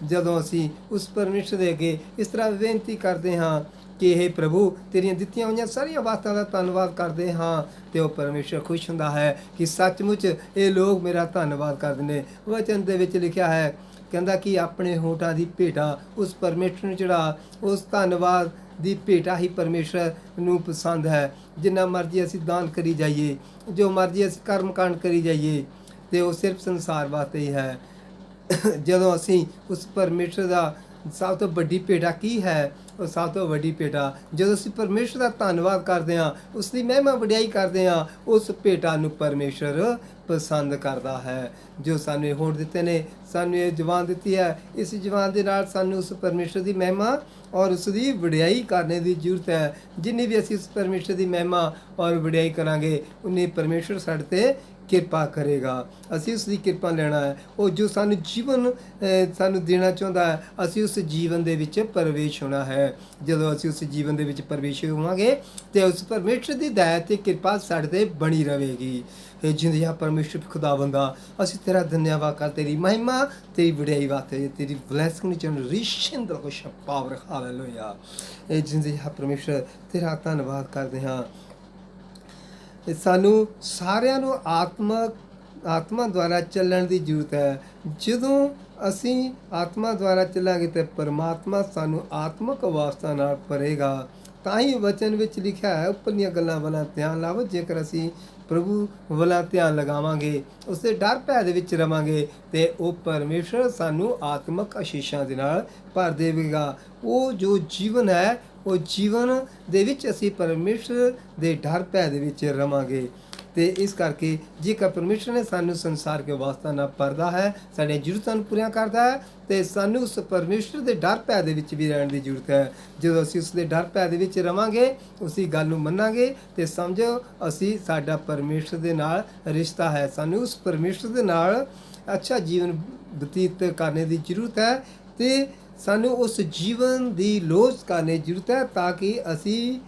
ਜਦੋਂ ਅਸੀਂ ਉਸ ਪਰਮੇਸ਼ਰ ਦੇ ਅੱਗੇ ਇਸ ਤਰ੍ਹਾਂ ਬੇਨਤੀ ਕਰਦੇ ਹਾਂ ਕਿ ਇਹ ਪ੍ਰਭੂ ਤੇਰੀਆਂ ਦਿੱਤੀਆਂ ਹੋਈਆਂ ਸਾਰੀਆਂ ਵਸਤਾਂ ਦਾ ਧੰਨਵਾਦ ਕਰਦੇ ਹਾਂ ਤੇ ਉਹ ਪਰਮੇਸ਼ਰ ਖੁਸ਼ ਹੁੰਦਾ ਹੈ ਕਿ ਸੱਚਮੁੱਚ ਇਹ ਲੋਕ ਮੇਰਾ ਧੰਨਵਾਦ ਕਰਦੇ ਨੇ। ਵਚਨ ਦੇ ਵਿੱਚ ਲਿਖਿਆ ਹੈ, ਕਹਿੰਦਾ ਕਿ ਆਪਣੇ ਹੋਠਾਂ ਦੀ ਭੇਟਾ ਉਸ ਪਰਮੇਸ਼ਰ ਨੂੰ ਚੜਾ। ਉਸ ਧੰਨਵਾਦ ਦੀ ਭੇਟਾ ਹੀ ਪਰਮੇਸ਼ਰ ਨੂੰ ਪਸੰਦ ਹੈ। ਜਿੰਨਾ ਮਰਜ਼ੀ ਅਸੀਂ ਦਾਨ ਕਰੀ ਜਾਈਏ, ਜੋ ਮਰਜ਼ੀ ਅਸੀਂ ਕਰਮਕਾਂਡ ਕਰੀ ਜਾਈਏ ਤੇ ਉਹ ਸਿਰਫ ਸੰਸਾਰ ਵਾਸਤੇ ਹੀ ਹੈ। ਜਦੋਂ ਅਸੀਂ ਉਸ ਪਰਮੇਸ਼ਰ ਦਾ ਸਭ ਤੋਂ ਵੱਡੀ ਭੇਟਾ ਕੀ ਹੈ, ਉਹ ਸਭ ਤੋਂ ਵੱਡੀ ਭੇਟਾ ਜਦੋਂ ਅਸੀਂ ਪਰਮੇਸ਼ਰ ਦਾ ਧੰਨਵਾਦ ਕਰਦੇ ਹਾਂ, ਉਸ ਦੀ ਮਹਿਮਾ ਵਡਿਆਈ ਕਰਦੇ ਹਾਂ, ਉਸ ਭੇਟਾ ਨੂੰ ਪਰਮੇਸ਼ਰ ਪਸੰਦ ਕਰਦਾ ਹੈ। ਜੋ ਸਾਨੂੰ ਇਹ ਹੋਂਠ ਦਿੱਤੇ ਨੇ, ਸਾਨੂੰ ਇਹ ਜ਼ੁਬਾਨ ਦਿੱਤੀ ਹੈ, ਇਸ ਜ਼ੁਬਾਨ ਦੇ ਨਾਲ ਸਾਨੂੰ ਉਸ ਪਰਮੇਸ਼ਰ ਦੀ ਮਹਿਮਾ ਔਰ ਉਸ ਦੀ ਵਡਿਆਈ ਕਰਨੇ ਦੀ ਜ਼ਰੂਰਤ ਹੈ। ਜਿੰਨੀ ਵੀ ਅਸੀਂ ਉਸ ਪਰਮੇਸ਼ਰ ਦੀ ਮਹਿਮਾ ਔਰ ਵਡਿਆਈ ਕਰਾਂਗੇ, ਉਨੀ ਪਰਮੇਸ਼ਰ ਸਾਡੇ 'ਤੇ ਕਿਰਪਾ ਕਰੇਗਾ। ਅਸੀਂ ਉਸ ਦੀ ਕਿਰਪਾ ਲੈਣਾ ਹੈ। ਉਹ ਜੋ ਸਾਨੂੰ ਜੀਵਨ ਸਾਨੂੰ ਦੇਣਾ ਚਾਹੁੰਦਾ ਹੈ, ਅਸੀਂ ਉਸ ਜੀਵਨ ਦੇ ਵਿੱਚ ਪ੍ਰਵੇਸ਼ ਹੋਣਾ ਹੈ। ਜਦੋਂ ਅਸੀਂ ਉਸ ਜੀਵਨ ਦੇ ਵਿੱਚ ਪ੍ਰਵੇਸ਼ ਹੋਵਾਂਗੇ ਤੇ ਉਸ ਪਰਮੇਸ਼ਰ ਦੀ ਦਇਆ ਤੇ ਕਿਰਪਾ ਸਾਡੇ 'ਤੇ ਬਣੀ ਰਹੇਗੀ। ਜਿੰਦਿਆ ਪਰਮੇਸ਼ਰ ਖੁਦਾਵੰਦਾ, ਅਸੀਂ ਤੇਰਾ ਧੰਨਵਾਦ ਕਰ, ਤੇਰੀ ਮਹਿਮਾ ਤੇਰੀ ਵਡਿਆਈ ਵਾਸਤੇ, ਤੇਰੀ ਬਲੈਸਿੰਗ ਚੋਂ ਰਿਸ਼ਿੰਦਰ ਕੋ ਪਾਵਰ। ਹਾਲੇਲੂਇਆ। ਇਹ ਜਿੰਦਿਆ ਪਰਮੇਸ਼ਰ ਤੇਰਾ ਧੰਨਵਾਦ ਕਰਦੇ ਹਾਂ। ਸਾਨੂੰ ਸਾਰਿਆਂ ਨੂੰ ਆਤਮਾ ਦੁਆਰਾ ਚੱਲਣ ਦੀ ਜ਼ਰੂਰਤ ਹੈ। ਜਦੋਂ ਅਸੀਂ ਆਤਮਾ ਦੁਆਰਾ ਚੱਲਾਂਗੇ ਤੇ ਪਰਮਾਤਮਾ ਸਾਨੂੰ ਆਤਮਿਕ ਅਵਸਥਾ ਨਾਲ ਭਰੇਗਾ। ਤਾਂ ਹੀ ਵਚਨ ਵਿੱਚ ਲਿਖਿਆ ਹੈ, ਉੱਪਰਲੀਆਂ ਗੱਲਾਂ ਵੱਲ ਧਿਆਨ ਲਾਵੋ। ਜੇਕਰ ਅਸੀਂ ਪ੍ਰਭੂ ਵੱਲ ਧਿਆਨ ਲਗਾਵਾਂਗੇ, ਉਸ ਦੇ ਡਰ ਭੈ ਦੇ ਵਿੱਚ ਰਵਾਂਗੇ ਤੇ ਉਹ ਪਰਮੇਸ਼ਰ ਸਾਨੂੰ ਆਤਮਿਕ ਆਸ਼ੀਸ਼ਾਂ ਦੇ ਨਾਲ ਭਰ ਦੇਵੇਗਾ। ਉਹ ਜੋ ਜੀਵਨ ਹੈ, ਉਹ ਜੀਵਨ ਦੇ ਵਿੱਚ ਅਸੀਂ ਪਰਮੇਸ਼ਰ ਦੇ ਡਰ ਭੈ ਦੇ ਵਿੱਚ ਰਵਾਂਗੇ। ਤੇ ਇਸ ਕਰਕੇ ਜੇਕਰ ਪਰਮੇਸ਼ਰ ਨੇ ਸਾਨੂੰ ਸੰਸਾਰ ਕੇ ਵਾਸਤਾ ਨਾਲ ਭਰਦਾ ਹੈ, ਸਾਡੀਆਂ ਜ਼ਰੂਰਤਾਂ ਨੂੰ ਪੂਰੀਆਂ ਕਰਦਾ ਹੈ, ਤੇ ਸਾਨੂੰ ਉਸ ਪਰਮੇਸ਼ਰ ਦੇ ਡਰ ਭੈ ਦੇ ਵਿੱਚ ਵੀ ਰਹਿਣ ਦੀ ਜ਼ਰੂਰਤ ਹੈ। ਜਦੋਂ ਅਸੀਂ ਉਸ ਦੇ ਡਰ ਭੈ ਦੇ ਵਿੱਚ ਰਵਾਂਗੇ, ਉਸੀ ਗੱਲ ਨੂੰ ਮੰਨਾਂਗੇ, ਤੇ ਸਮਝੋ ਅਸੀਂ ਸਾਡਾ ਪਰਮੇਸ਼ਰ ਦੇ ਨਾਲ ਰਿਸ਼ਤਾ ਹੈ। ਸਾਨੂੰ ਉਸ ਪਰਮੇਸ਼ਰ ਦੇ ਨਾਲ ਅੱਛਾ ਜੀਵਨ ਬਤੀਤ ਕਰਨੇ ਦੀ ਜ਼ਰੂਰਤ ਹੈ, ਤੇ ਸਾਨੂੰ ਉਸ ਜੀਵਨ ਦੀ ਲੋਚ ਕਰਨੀ ਜ਼ਰੂਰਤ ਹੈ, ਤਾਂ ਕਿ ਅਸੀਂ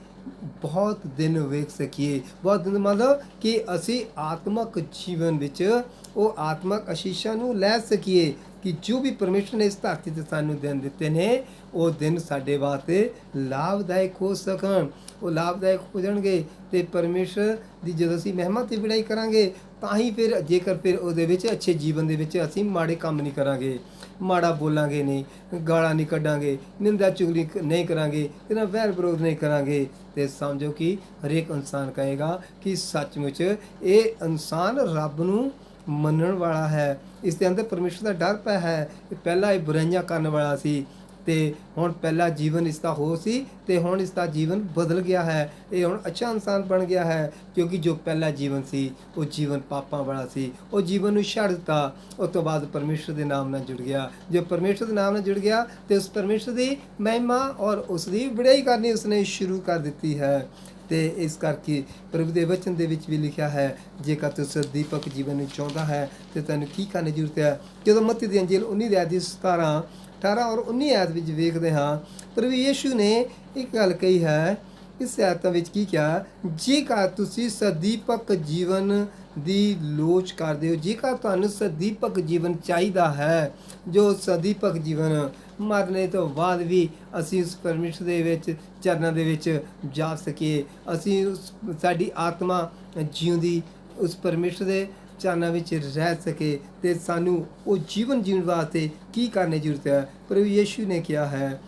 ਬਹੁਤ ਦਿਨ ਵੇਖ ਸਕੀਏ। ਬਹੁਤ ਦਿਨ ਮਤਲਬ ਕਿ ਅਸੀਂ ਆਤਮਕ ਜੀਵਨ ਵਿੱਚ ਉਹ ਆਤਮਕ ਆਸ਼ੀਸ਼ਾਂ ਨੂੰ ਲੈ ਸਕੀਏ, ਕਿ ਜੋ ਵੀ ਪਰਮੇਸ਼ਰ ਨੇ ਇਸ ਧਰਤੀ 'ਤੇ ਸਾਨੂੰ ਦਿਨ ਦਿੱਤੇ ਨੇ, ਉਹ ਦਿਨ ਸਾਡੇ ਵਾਸਤੇ ਲਾਭਦਾਇਕ ਹੋ ਸਕਣ। ਉਹ ਲਾਭਦਾਇਕ ਹੋ ਜਾਣਗੇ, ਤੇ ਪਰਮੇਸ਼ਰ ਦੀ ਜਦੋਂ ਅਸੀਂ ਮਹਿਮਾ ਤੇ ਵਡਿਆਈ ਕਰਾਂਗੇ, ਤਾਂ ਹੀ ਫਿਰ ਜੇਕਰ ਫਿਰ ਉਹਦੇ ਵਿੱਚ ਅੱਛੇ ਜੀਵਨ ਦੇ ਵਿੱਚ ਅਸੀਂ ਮਾੜੇ ਕੰਮ ਨਹੀਂ ਕਰਾਂਗੇ, ਮਾੜਾ ਬੋਲਾਂਗੇ ਨਹੀਂ, ਗਾਲਾਂ ਨਹੀਂ ਕੱਢਾਂਗੇ, ਨਿੰਦਾ ਚੁਗਲੀ ਨਹੀਂ ਕਰਾਂਗੇ, ਇਹਨਾਂ ਵੈਰ ਵਿਰੋਧ ਨਹੀਂ ਕਰਾਂਗੇ, ਤੇ ਸਮਝੋ ਕਿ ਹਰੇਕ ਇਨਸਾਨ ਕਹੇਗਾ ਕਿ ਸੱਚਮੁੱਚ ਇਹ ਇਨਸਾਨ ਰੱਬ ਨੂੰ ਮੰਨਣ ਵਾਲਾ ਹੈ, ਇਸ ਦੇ ਅੰਦਰ ਪਰਮੇਸ਼ਰ ਦਾ ਡਰ ਪਿਆ ਹੈ। ਪਹਿਲਾਂ ਇਹ ਬੁਰਾਈਆਂ ਕਰਨ ਵਾਲਾ ਸੀ, ਤੇ ਹੁਣ ਪਹਿਲਾ ਜੀਵਨ ਇਸ ਦਾ ਹੋ ਸੀ, ਤੇ ਹੁਣ ਇਸ ਦਾ ਜੀਵਨ ਬਦਲ ਗਿਆ ਹੈ। ਇਹ ਹੁਣ ਅੱਛਾ ਇਨਸਾਨ ਬਣ ਗਿਆ ਹੈ, ਕਿਉਂਕਿ ਜੋ ਪਹਿਲਾ ਜੀਵਨ ਸੀ ਉਹ ਜੀਵਨ ਪਾਪਾਂ ਵਾਲਾ ਸੀ। ਉਹ ਜੀਵਨ ਨੂੰ ਛੱਡ ਦਿੱਤਾ, ਉਸ ਤੋਂ ਬਾਅਦ ਪਰਮੇਸ਼ਰ ਦੇ ਨਾਮ ਨਾਲ ਜੁੜ ਗਿਆ। ਜੋ ਪਰਮੇਸ਼ਰ ਦੇ ਨਾਮ ਨਾਲ ਜੁੜ ਗਿਆ, ਤੇ ਉਸ ਪਰਮੇਸ਼ਰ ਦੀ ਮਹਿਮਾ ਔਰ ਉਸ ਦੀ ਵਡਿਆਈ ਕਰਨੀ ਉਸਨੇ ਸ਼ੁਰੂ ਕਰ ਦਿੱਤੀ ਹੈ। ਤੇ ਇਸ ਕਰਕੇ ਪ੍ਰਭੂ ਦੇ ਵਚਨ ਦੇ ਵਿੱਚ ਵੀ ਲਿਖਿਆ ਹੈ, ਜੇਕਰ ਤੁਸੀਂ ਦੀਪਕ ਜੀਵਨ ਨੂੰ ਚਾਹੁੰਦਾ ਹੈ ਤੇ ਤੈਨੂੰ ਕੀ ਕਰਨ ਦੀ ਜ਼ਰੂਰਤ ਹੈ। ਜਦੋਂ ਮੱਤੀ ਦੀ ਅੰਜੀਲ 19 ਅਧਿਆਇ ਦੀ 18 ਔਰ 19 ਆਇਤ ਵਿੱਚ ਵੇਖਦੇ ਹਾਂ, ਪ੍ਰਭੂ ਯੀਸ਼ੂ ਨੇ ਇੱਕ ਗੱਲ ਕਹੀ ਹੈ। ਇਸ ਆਇਤਾਂ ਵਿੱਚ ਕੀ ਕਿਹਾ, ਜੇਕਰ ਤੁਸੀਂ ਸਦੀਪਕ ਜੀਵਨ ਦੀ ਲੋਚ ਕਰਦੇ ਹੋ, ਜੇਕਰ ਤੁਹਾਨੂੰ ਸਦੀਪਕ ਜੀਵਨ ਚਾਹੀਦਾ ਹੈ, ਜੋ ਸਦੀਪਕ ਜੀਵਨ ਮਰਨੇ ਤੋਂ ਬਾਅਦ ਵੀ ਅਸੀਂ ਉਸ ਪਰਮੇਸ਼ਰ ਦੇ ਵਿੱਚ ਚਰਨਾਂ ਦੇ ਵਿੱਚ ਜਾ ਸਕੀਏ, ਅਸੀਂ ਸਾਡੀ ਆਤਮਾ ਜਿਉਂਦੀ ਉਸ ਪਰਮੇਸ਼ਰ ਦੇ ਚਰਨਾਂ ਵਿੱਚ ਰਹਿ ਸਕੇ, ਤੇ ਸਾਨੂੰ ਉਹ ਜੀਵਨ ਜੀਣ ਵਾਸਤੇ ਕੀ ਕਰਨ ਦੀ ਜ਼ਰੂਰਤ ਹੈ। ਪ੍ਰਭੂ ਯੀਸ਼ੂ ਨੇ ਕਿਹਾ ਹੈ,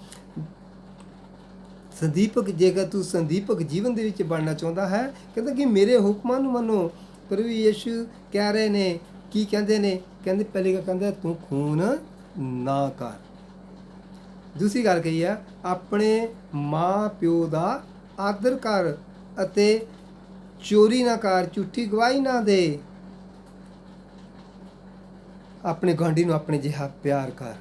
ਸੰਦੀਪਕ ਜੇਕਰ ਤੂੰ ਸੰਦੀਪਕ ਜੀਵਨ ਦੇ ਵਿੱਚ ਬਣਨਾ ਚਾਹੁੰਦਾ ਹੈ, ਕਹਿੰਦਾ ਕਿ ਮੇਰੇ ਹੁਕਮਾਂ ਨੂੰ ਮੰਨੋ। ਪ੍ਰਭੂ ਯੀਸ਼ੂ ਕਹਿ ਰਹੇ ਨੇ, ਕੀ ਕਹਿੰਦੇ ਨੇ, ਕਹਿੰਦੇ ਪਹਿਲੀ ਗੱਲ ਕਹਿੰਦਾ ਤੂੰ ਖੂਨ ਨਾ ਕਰ। ਦੂਸਰੀ ਗੱਲ ਕਹੀ ਹੈ, ਆਪਣੇ ਮਾਂ ਪਿਓ ਦਾ ਆਦਰ ਕਰ, ਅਤੇ ਚੋਰੀ ਨਾ ਕਰ, ਝੂਠੀ ਗਵਾਹੀ ਨਾ ਦੇ, ਆਪਣੇ ਗੁਆਂਢੀ ਨੂੰ ਆਪਣੇ ਜਿਹਾ ਪਿਆਰ ਕਰ।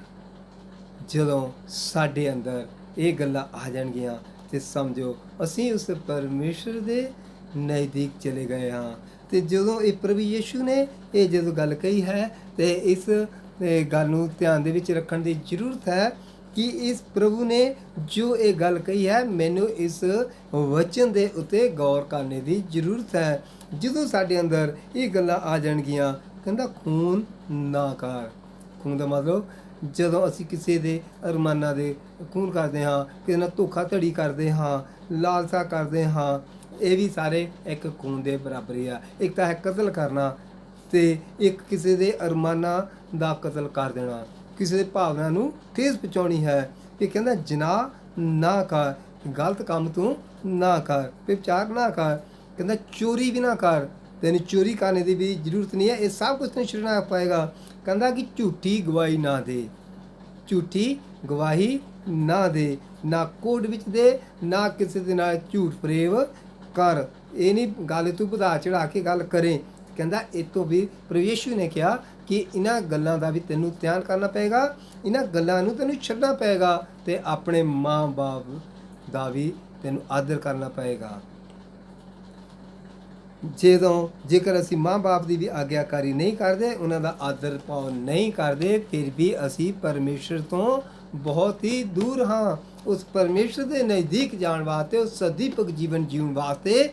ਜਦੋਂ ਸਾਡੇ ਅੰਦਰ ਇਹ ਗੱਲਾਂ ਆ ਜਾਣਗੀਆਂ, ਤੇ ਸਮਝੋ ਅਸੀਂ ਉਸ ਪਰਮੇਸ਼ਰ ਦੇ ਨਜ਼ਦੀਕ ਚਲੇ ਗਏ ਹਾਂ। ਤੇ ਜਦੋਂ ਇਹ ਪ੍ਰਭੂ ਯੀਸ਼ੂ ਨੇ ਇਹ ਜਦੋਂ ਗੱਲ ਕਹੀ ਹੈ, ਤੇ ਇਸ ਗੱਲ ਨੂੰ ਧਿਆਨ ਦੇ ਵਿੱਚ ਰੱਖਣ ਦੀ ਜ਼ਰੂਰਤ ਹੈ ਕਿ ਇਸ ਪ੍ਰਭੂ ਨੇ ਜੋ ਇਹ ਗੱਲ ਕਹੀ ਹੈ, ਮੈਨੂੰ ਇਸ ਵਚਨ ਦੇ ਉੱਤੇ ਗੌਰ ਕਰਨੇ ਦੀ ਜ਼ਰੂਰਤ ਹੈ। ਜਦੋਂ ਸਾਡੇ ਅੰਦਰ ਇਹ ਗੱਲਾਂ ਆ ਜਾਣਗੀਆਂ, ਕਹਿੰਦਾ ਖੂਨ ਨਾ ਕਰ। ਖੂਨ ਦਾ ਮਤਲਬ ਜਦੋਂ ਅਸੀਂ ਕਿਸੇ ਦੇ ਅਰਮਾਨਾਂ ਦੇ ਖੂਨ ਕਰਦੇ ਹਾਂ, ਕਿਸੇ ਨਾਲ ਧੋਖਾਧੜੀ ਕਰਦੇ ਹਾਂ, ਲਾਲਸਾ ਕਰਦੇ ਹਾਂ, ਇਹ ਵੀ ਸਾਰੇ ਇੱਕ ਖੂਨ ਦੇ ਬਰਾਬਰ ਹੀ ਆ। ਇੱਕ ਤਾਂ ਹੈ ਕਤਲ ਕਰਨਾ, ਤੇ ਇੱਕ ਕਿਸੇ ਦੇ ਅਰਮਾਨਾਂ ਦਾ ਕਤਲ ਕਰ ਦੇਣਾ, ਕਿਸੇ ਦੇ ਭਾਵਨਾ ਨੂੰ ਠੇਸ ਪਹੁੰਚਾਉਣੀ ਹੈ। ਇਹ ਕਹਿੰਦਾ ਜਿਨਾਹ ਨਾ ਕਰ, ਗਲਤ ਕੰਮ ਤੂੰ ਨਾ ਕਰ, ਵਿਚਾਰ ਨਾ ਕਰ। ਕਹਿੰਦਾ ਚੋਰੀ ਵੀ ਨਾ ਕਰ, ਤੈਨੂੰ ਚੋਰੀ ਕਰਨੇ ਦੀ ਵੀ ਜ਼ਰੂਰਤ ਨਹੀਂ ਹੈ, ਇਹ ਸਭ ਕੁਝ ਤੈਨੂੰ ਛੱਡਣਾ ਪਏਗਾ। ਕਹਿੰਦਾ ਕਿ ਝੂਠੀ ਗਵਾਹੀ ਨਾ ਦੇ, ਝੂਠੀ ਗਵਾਹੀ ਨਾ ਦੇ, ਨਾ ਕੋਰਟ ਵਿੱਚ ਦੇ, ਨਾ ਕਿਸੇ ਦੇ ਨਾਲ ਝੂਠ ਫਰੇਬ ਕਰ। ਇਹ ਨਹੀਂ ਗੱਲ ਤੂੰ ਵਧਾ ਚੜਾ ਕੇ ਗੱਲ ਕਰੇ। ਕਹਿੰਦਾ ਇਹ ਤੋਂ ਵੀ ਪ੍ਰਭੂ ਯੀਸ਼ੂ ਨੇ ਕਿਹਾ ਕਿ ਇਹਨਾਂ ਗੱਲਾਂ ਦਾ ਵੀ ਤੈਨੂੰ ਧਿਆਨ ਕਰਨਾ ਪਏਗਾ, ਇਹਨਾਂ ਗੱਲਾਂ ਨੂੰ ਤੈਨੂੰ ਛੱਡਣਾ ਪਏਗਾ, ਤੇ ਆਪਣੇ ਮਾਂ ਬਾਪ ਦਾ ਵੀ ਤੈਨੂੰ ਆਦਰ ਕਰਨਾ ਪਏਗਾ। ਜੇਕਰ ਅਸੀਂ ਮਾਂ ਬਾਪ ਦੀ ਵੀ ਆਗਿਆਕਾਰੀ ਨਹੀਂ ਕਰਦੇ, ਉਹਨਾਂ ਦਾ ਆਦਰ ਭਾਵ ਨਹੀਂ ਕਰਦੇ, ਫਿਰ ਵੀ ਅਸੀਂ ਪਰਮੇਸ਼ਰ ਤੋਂ ਬਹੁਤ ਹੀ ਦੂਰ ਹਾਂ। ਉਸ ਪਰਮੇਸ਼ਰ ਦੇ ਨਜ਼ਦੀਕ ਜਾਣ ਵਾਸਤੇ, ਉਸ ਸਦੀਪਕ ਜੀਵਨ ਜੀਉਣ ਵਾਸਤੇ,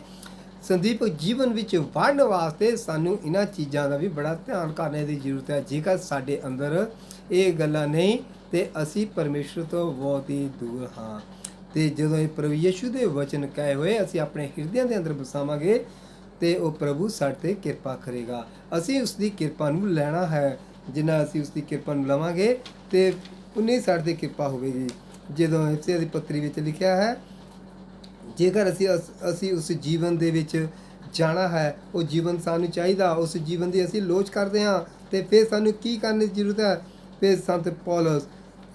ਸੰਦੀਪਕ ਜੀਵਨ ਵਿੱਚ ਵੜਨ ਵਾਸਤੇ ਸਾਨੂੰ ਇਹਨਾਂ ਚੀਜ਼ਾਂ ਦਾ ਵੀ ਬੜਾ ਧਿਆਨ ਕਰਨੇ ਦੀ ਜ਼ਰੂਰਤ ਹੈ। ਜੇਕਰ ਸਾਡੇ ਅੰਦਰ ਇਹ ਗੱਲਾਂ ਨਹੀਂ, ਤੇ ਅਸੀਂ ਪਰਮੇਸ਼ਰ ਤੋਂ ਬਹੁਤ ਹੀ ਦੂਰ ਹਾਂ। ਤੇ ਜਦੋਂ ਇਹ ਪ੍ਰਭੂ ਯੀਸ਼ੂ ਦੇ ਵਚਨ ਕਹੇ ਹੋਏ ਅਸੀਂ ਆਪਣੇ ਹਿਰਦਿਆਂ ਦੇ ਅੰਦਰ ਵਸਾਵਾਂਗੇ, ਤੇ ਉਹ ਪ੍ਰਭੂ ਸਾਡੇ 'ਤੇ ਕਿਰਪਾ ਕਰੇਗਾ। ਅਸੀਂ ਉਸ ਦੀ ਕਿਰਪਾ ਨੂੰ ਲੈਣਾ ਹੈ। ਜਿੰਨਾ ਅਸੀਂ ਉਸ ਦੀ ਕਿਰਪਾ ਨੂੰ ਲਵਾਂਗੇ, ਤੇ ਉਨੀ ਸਾਡੇ 'ਤੇ ਕਿਰਪਾ ਹੋਵੇਗੀ। ਜਦੋਂ ਇਸੇ ਦੀ ਪੱਤਰੀ ਵਿੱਚ ਲਿਖਿਆ ਹੈ, ਜੇਕਰ ਅਸੀਂ ਉਸ ਜੀਵਨ ਦੇ ਵਿੱਚ ਜਾਣਾ ਹੈ, ਉਹ ਜੀਵਨ ਸਾਨੂੰ ਚਾਹੀਦਾ, ਉਸ ਜੀਵਨ ਦੀ ਅਸੀਂ ਲੋਚ ਕਰਦੇ ਹਾਂ, ਤੇ ਫਿਰ ਸਾਨੂੰ ਕੀ ਕਰਨ ਦੀ ਜ਼ਰੂਰਤ ਹੈ। ਫਿਰ ਸੰਤ ਪੌਲਸ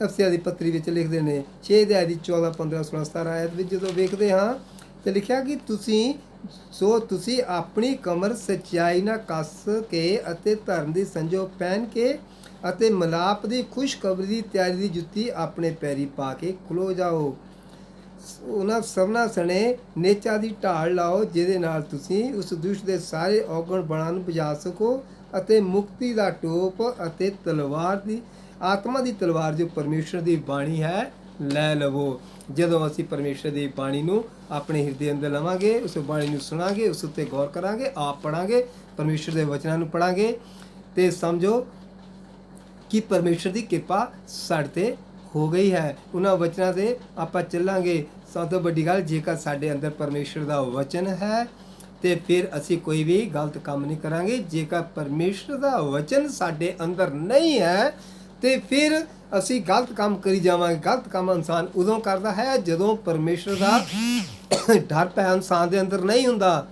ਅਫਸੀਆਂ ਦੀ ਪੱਤਰੀ ਵਿੱਚ ਲਿਖਦੇ ਨੇ 6 ਅਧਿਆਇ ਦੀ 14, 15, 16, 17 ਆਇਤ ਵਿੱਚ ਜਦੋਂ ਵੇਖਦੇ ਹਾਂ, ਤੇ ਲਿਖਿਆ ਕਿ ਤੁਸੀਂ ਸੋ ਤੁਸੀਂ ਆਪਣੀ ਕਮਰ ਸੱਚਾਈ ਨਾਲ ਕੱਸ ਕੇ ਅਤੇ ਧਰਮ ਦੀ ਸੰਜੋ ਪਹਿਨ ਕੇ ਅਤੇ ਮਿਲਾਪ ਦੀ ਖੁਸ਼ਖਬਰੀ ਦੀ ਤਿਆਰੀ ਦੀ ਜੁੱਤੀ ਆਪਣੇ ਪੈਰੀ ਪਾ ਕੇ ਖਲੋ ਜਾਓ। ਉਹਨਾਂ ਸਭਨਾ ਸਣੇ ਨੇਚਾ ਦੀ ਢਾਲ ਲਾਓ, ਜਿਹਦੇ ਨਾਲ ਤੁਸੀਂ ਉਸ ਦੁਸ਼ਟ ਦੇ ਸਾਰੇ ਔਗਣ ਬਲਾਂ ਨੂੰ ਬੁਝਾ ਸਕੋ ਅਤੇ ਮੁਕਤੀ ਦਾ ਟੋਪ ਅਤੇ ਤਲਵਾਰ ਦੀ ਆਤਮਾ ਦੀ ਤਲਵਾਰ ਜੋ ਪਰਮੇਸ਼ਰ ਦੀ ਬਾਣੀ ਹੈ ਲੈ ਲਵੋ। ਜਦੋਂ ਅਸੀਂ ਪਰਮੇਸ਼ਰ ਦੀ ਬਾਣੀ ਨੂੰ ਆਪਣੇ ਹਿਰਦੇ ਅੰਦਰ ਲਵਾਂਗੇ, ਉਸ ਬਾਣੀ ਨੂੰ ਸੁਣਾਂਗੇ, ਉਸ ਉੱਤੇ ਗੌਰ ਕਰਾਂਗੇ, ਆਪ ਪੜਾਂਗੇ, ਪਰਮੇਸ਼ਰ ਦੇ ਵਚਨਾਂ ਨੂੰ ਪੜਾਂਗੇ, ਤੇ ਸਮਝੋ ਕਿ ਪਰਮੇਸ਼ਰ ਦੀ ਕਿਰਪਾ ਸਾਡੇ ਤੇ ਹੋ ਗਈ ਹੈ। ਉਹਨਾਂ ਵਚਨਾਂ ਤੇ ਆਪਾਂ ਚੱਲਾਂਗੇ। ਸਭ ਤੋਂ ਵੱਡੀ ਗੱਲ, ਜੇਕਰ ਸਾਡੇ ਅੰਦਰ ਪਰਮੇਸ਼ਰ ਦਾ ਵਚਨ ਹੈ ਤੇ ਫਿਰ ਅਸੀਂ ਕੋਈ ਵੀ ਗਲਤ ਕੰਮ ਨਹੀਂ ਕਰਾਂਗੇ। ਜੇਕਰ ਪਰਮੇਸ਼ਰ ਦਾ ਵਚਨ ਸਾਡੇ ਅੰਦਰ ਨਹੀਂ ਹੈ ਤੇ ਫਿਰ ਅਸੀਂ ਗਲਤ ਕੰਮ ਕਰੀ ਜਾਵਾਂਗੇ। ਗਲਤ ਕੰਮ ਇਨਸਾਨ ਉਦੋਂ ਕਰਦਾ ਹੈ ਜਦੋਂ ਪਰਮੇਸ਼ਰ ਦਾ ਡਰ ਭੈ ਇਨਸਾਨ ਦੇ ਅੰਦਰ ਨਹੀਂ ਹੁੰਦਾ,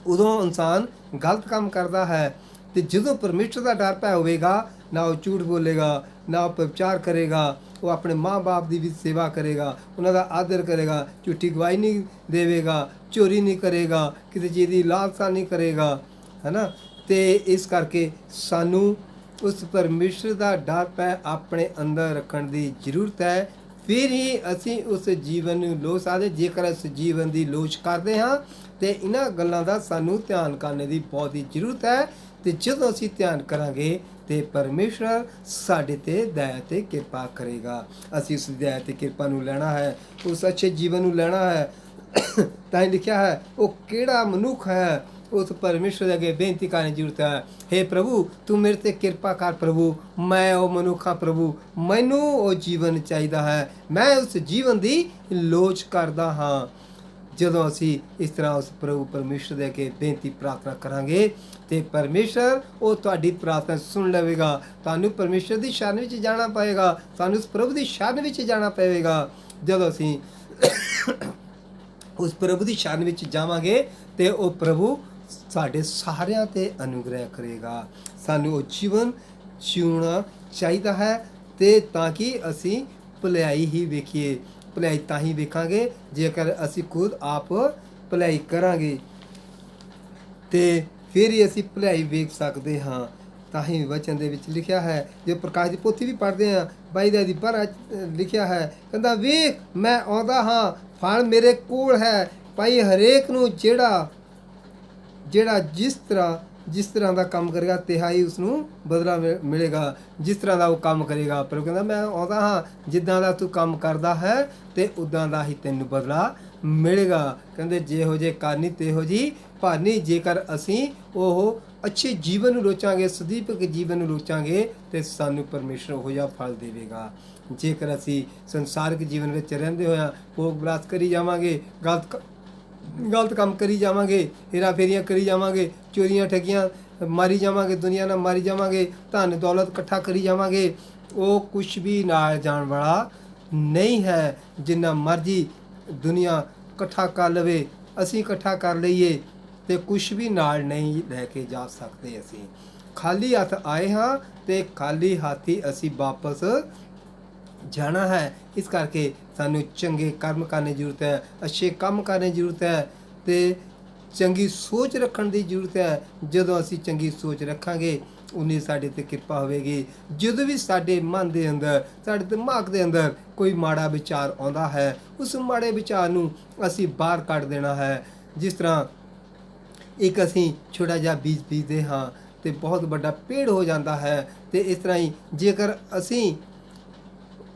ਉਦੋਂ ਇਨਸਾਨ ਗਲਤ ਕੰਮ ਕਰਦਾ ਹੈ। ਤੇ ਜਦੋਂ ਪਰਮੇਸ਼ਰ ਦਾ ਡਰ ਭੈ ਹੋਵੇਗਾ, ਨਾ ਉਹ ਝੂਠ ਬੋਲੇਗਾ, ਨਾ ਉਹ ਪ੍ਰਚਾਰ ਕਰੇਗਾ, ਉਹ ਆਪਣੇ ਮਾਂ-ਬਾਪ ਦੀ ਵੀ ਸੇਵਾ ਕਰੇਗਾ, ਉਹਨਾਂ ਦਾ ਆਦਰ ਕਰੇਗਾ, ਝੂਠੀ ਗਵਾਹੀ ਨਹੀਂ ਦੇਵੇਗਾ, ਚੋਰੀ ਨਹੀਂ ਕਰੇਗਾ, ਕਿਸੇ ਚੀਜ਼ ਦੀ ਲਾਲਸਾ ਨਹੀਂ ਕਰੇਗਾ, ਹੈ ਨਾ। ਤੇ ਇਸ ਕਰਕੇ ਸਾਨੂੰ ਉਸ ਪਰਮੇਸ਼ਰ ਦਾ ਡਰ ਭੈ ਆਪਣੇ ਅੰਦਰ ਰੱਖਣ ਦੀ ਜ਼ਰੂਰਤ ਹੈ। ਫਿਰ ਹੀ ਅਸੀਂ ਉਸ ਜੀਵਨ ਨੂੰ ਲੋ ਸਕਦੇ। ਜੇਕਰ ਇਸ ਜੀਵਨ ਦੀ ਲੋਚ ਕਰਦੇ ਹਾਂ ਤੇ ਇਹਨਾਂ ਗੱਲਾਂ ਦਾ ਸਾਨੂੰ ਧਿਆਨ ਕਰਨ ਦੀ ਬਹੁਤ ਹੀ ਜ਼ਰੂਰਤ ਹੈ। ਤੇ ਜਦੋਂ ਅਸੀਂ ਧਿਆਨ ਕਰਾਂਗੇ ਤੇ ਪਰਮੇਸ਼ਰ ਸਾਡੇ ਤੇ ਦਇਆ ਤੇ ਕਿਰਪਾ ਕਰੇਗਾ। ਅਸੀਂ ਉਸ ਦਇਆ ਤੇ ਕਿਰਪਾ ਨੂੰ ਲੈਣਾ ਹੈ, ਉਸ ਅੱਛੇ ਜੀਵਨ ਨੂੰ ਲੈਣਾ ਹੈ। ਤਾਂ ਹੀ ਲਿਖਿਆ ਹੈ, ਉਹ ਕਿਹੜਾ ਮਨੁੱਖ ਹੈ, ਉਸ ਪਰਮੇਸ਼ਰ ਦੇ ਅੱਗੇ ਬੇਨਤੀ ਕਰਨ ਦੀ ਜ਼ਰੂਰਤ ਹੈ। ਹੇ ਪ੍ਰਭੂ, ਤੂੰ ਮੇਰੇ ਤੇ ਕਿਰਪਾ ਕਰ ਪ੍ਰਭੂ, ਮੈਂ ਉਹ ਮਨੁੱਖ ਹਾਂ ਪ੍ਰਭੂ, ਮੈਨੂੰ ਉਹ ਜੀਵਨ ਚਾਹੀਦਾ ਹੈ, ਮੈਂ ਉਸ ਜੀਵਨ ਦੀ ਲੋਚ ਕਰਦਾ ਹਾਂ। ਜਦੋਂ ਅਸੀਂ ਇਸ ਤਰ੍ਹਾਂ ਉਸ ਪ੍ਰਭੂ ਪਰਮੇਸ਼ਰ ਦੇ ਅੱਗੇ ਬੇਨਤੀ ਪ੍ਰਾਰਥਨਾ ਕਰਾਂਗੇ ਤੇ ਪਰਮੇਸ਼ਰ ਉਹ ਤੁਹਾਡੀ ਪ੍ਰਾਰਥਨਾ ਸੁਣ ਲਵੇਗਾ। ਤੁਹਾਨੂੰ ਪਰਮੇਸ਼ਰ ਦੀ ਸ਼ਰਨ ਵਿੱਚ ਜਾਣਾ ਪਏਗਾ, ਸਾਨੂੰ ਉਸ ਪ੍ਰਭੂ ਦੀ ਸ਼ਰਨ ਵਿੱਚ ਜਾਣਾ ਪਵੇਗਾ। ਜਦੋਂ ਅਸੀਂ ਉਸ ਪ੍ਰਭੂ ਦੀ ਸ਼ਰਨ ਵਿੱਚ ਜਾਵਾਂਗੇ ਤੇ ਉਹ ਪ੍ਰਭੂ ਸਾਡੇ ਸਾਰਿਆਂ ਤੇ ਅਨੁਗ੍ਰਹਿ ਕਰੇਗਾ। ਸਾਨੂੰ ਉਹ ਜੀਵਨ ਜਿਉਣਾ ਚਾਹੀਦਾ ਹੈ ਤੇ ਤਾਂ ਕਿ ਅਸੀਂ ਭਲਾਈ ਹੀ ਵੇਖੀਏ। ਭਲਾਈ ਤਾਂ ਹੀ ਵੇਖਾਂਗੇ ਜੇਕਰ ਅਸੀਂ ਖੁਦ ਆਪ ਭਲਾਈ ਕਰਾਂਗੇ ਤੇ ਫਿਰ ਹੀ ਅਸੀਂ ਭਲਾਈ ਵੇਖ ਸਕਦੇ ਹਾਂ। ਤਾਂ ਹੀ ਵਚਨ ਦੇ ਵਿੱਚ ਲਿਖਿਆ ਹੈ, ਜੋ ਪ੍ਰਕਾਸ਼ ਦੀ ਪੋਥੀ ਵੀ ਪੜ੍ਹਦੇ ਹਾਂ, 22 ਦੀ ਪਰ ਲਿਖਿਆ ਹੈ, ਕਹਿੰਦਾ ਵੇਖ ਮੈਂ ਆਉਂਦਾ ਹਾਂ, ਫਲ ਮੇਰੇ ਕੋਲ ਹੈ, ਭਾਈ ਹਰੇਕ ਨੂੰ ਜਿਹੜਾ ਜਿਸ ਤਰ੍ਹਾਂ ਦਾ ਕੰਮ ਕਰੇਗਾ ਤਿਹਾਈ ਉਸ ਨੂੰ ਬਦਲਾ ਮਿਲੇਗਾ। ਜਿਸ ਤਰ੍ਹਾਂ ਦਾ ਉਹ ਕੰਮ ਕਰੇਗਾ, ਪਰ ਉਹ ਕਹਿੰਦਾ ਮੈਂ ਆਉਂਦਾ ਹਾਂ, ਜਿੱਦਾਂ ਦਾ ਤੂੰ ਕੰਮ ਕਰਦਾ ਹੈ ਤੇ ਉਦਾਂ ਦਾ ਹੀ ਤੈਨੂੰ ਬਦਲਾ ਮਿਲੇਗਾ। ਕਹਿੰਦੇ ਜਿਹੋ ਜੇ ਕਰਨੀ ਤੇਹੋ ਜੀ ਭਰਨੀ। ਜੇਕਰ ਅਸੀਂ ਉਹ ਅੱਛੇ ਜੀਵਨ ਨੂੰ ਲੋਚਾਂਗੇ, ਸਦੀਪਕ ਜੀਵਨ ਨੂੰ ਲੋਚਾਂਗੇ ਤੇ ਸਾਨੂੰ ਪਰਮੇਸ਼ਰ ਉਹੋ ਜਿਹਾ ਫਲ ਦੇਵੇਗਾ। ਜੇਕਰ ਅਸੀਂ ਸੰਸਾਰਿਕ ਜੀਵਨ ਵਿੱਚ ਰਹਿੰਦੇ ਹੋਇਆਂ ਭੋਗ ਵਿਲਾਸ ਕਰੀ ਜਾਵਾਂਗੇ, ਗਲਤ ਕੰਮ ਕਰੀ ਜਾਵਾਂਗੇ, ਹੇਰਾ ਫੇਰੀਆਂ ਕਰੀ ਜਾਵਾਂਗੇ, ਚੋਰੀਆਂ ਠੱਗੀਆਂ ਮਾਰੀ ਜਾਵਾਂਗੇ, ਦੁਨੀਆ ਨਾਲ ਮਾਰੀ ਜਾਵਾਂਗੇ, ਧਨ ਦੌਲਤ ਇਕੱਠਾ ਕਰੀ ਜਾਵਾਂਗੇ, ਉਹ ਕੁਛ ਵੀ ਨਾਲ ਜਾਣ ਵਾਲਾ ਨਹੀਂ ਹੈ। ਜਿੰਨਾ ਮਰਜ਼ੀ ਦੁਨੀਆ ਇਕੱਠਾ ਕਰ ਲਵੇ, ਅਸੀਂ ਇਕੱਠਾ ਕਰ ਲਈਏ ਤੇ ਕੁਛ ਵੀ ਨਾਲ ਨਹੀਂ ਲੈ ਕੇ ਜਾ ਸਕਦੇ। ਅਸੀਂ ਖਾਲੀ ਹੱਥ ਆਏ ਹਾਂ ਤੇ ਖਾਲੀ ਹੱਥ ਹੀ ਅਸੀਂ ਵਾਪਸ ਜਾਣਾ ਹੈ। ਇਸ ਕਰਕੇ ਸਾਨੂੰ ਚੰਗੇ ਕਰਮ ਕਰਨ ਦੀ ਜ਼ਰੂਰਤ ਹੈ, ਅੱਛੇ ਕੰਮ ਕਰਨ ਦੀ ਜ਼ਰੂਰਤ ਹੈ ਤੇ ਚੰਗੀ ਸੋਚ ਰੱਖਣ ਦੀ ਜ਼ਰੂਰਤ ਹੈ। ਜਦੋਂ ਅਸੀਂ ਚੰਗੀ ਸੋਚ ਰੱਖਾਂਗੇ ਉਨੀ ਸਾਡੇ ਤੇ ਕਿਰਪਾ ਹੋਵੇਗੀ। ਜਦੋਂ ਵੀ ਸਾਡੇ ਮਨ ਦੇ ਅੰਦਰ, ਸਾਡੇ ਦਿਮਾਗ ਦੇ ਅੰਦਰ ਕੋਈ ਮਾੜਾ ਵਿਚਾਰ ਆਉਂਦਾ ਹੈ, ਉਸ ਮਾੜੇ ਵਿਚਾਰ ਨੂੰ ਅਸੀਂ ਬਾਹਰ ਕੱਢ ਦੇਣਾ ਹੈ। ਜਿਸ ਤਰ੍ਹਾਂ ਇੱਕ ਅਸੀਂ ਛੋਟਾ ਜਿਹਾ ਬੀਜ ਬੀਜਦੇ ਹਾਂ ਤੇ ਬਹੁਤ ਵੱਡਾ ਪੇੜ ਹੋ ਜਾਂਦਾ ਹੈ, ਤੇ ਇਸ ਤਰ੍ਹਾਂ ਹੀ ਜੇਕਰ ਅਸੀਂ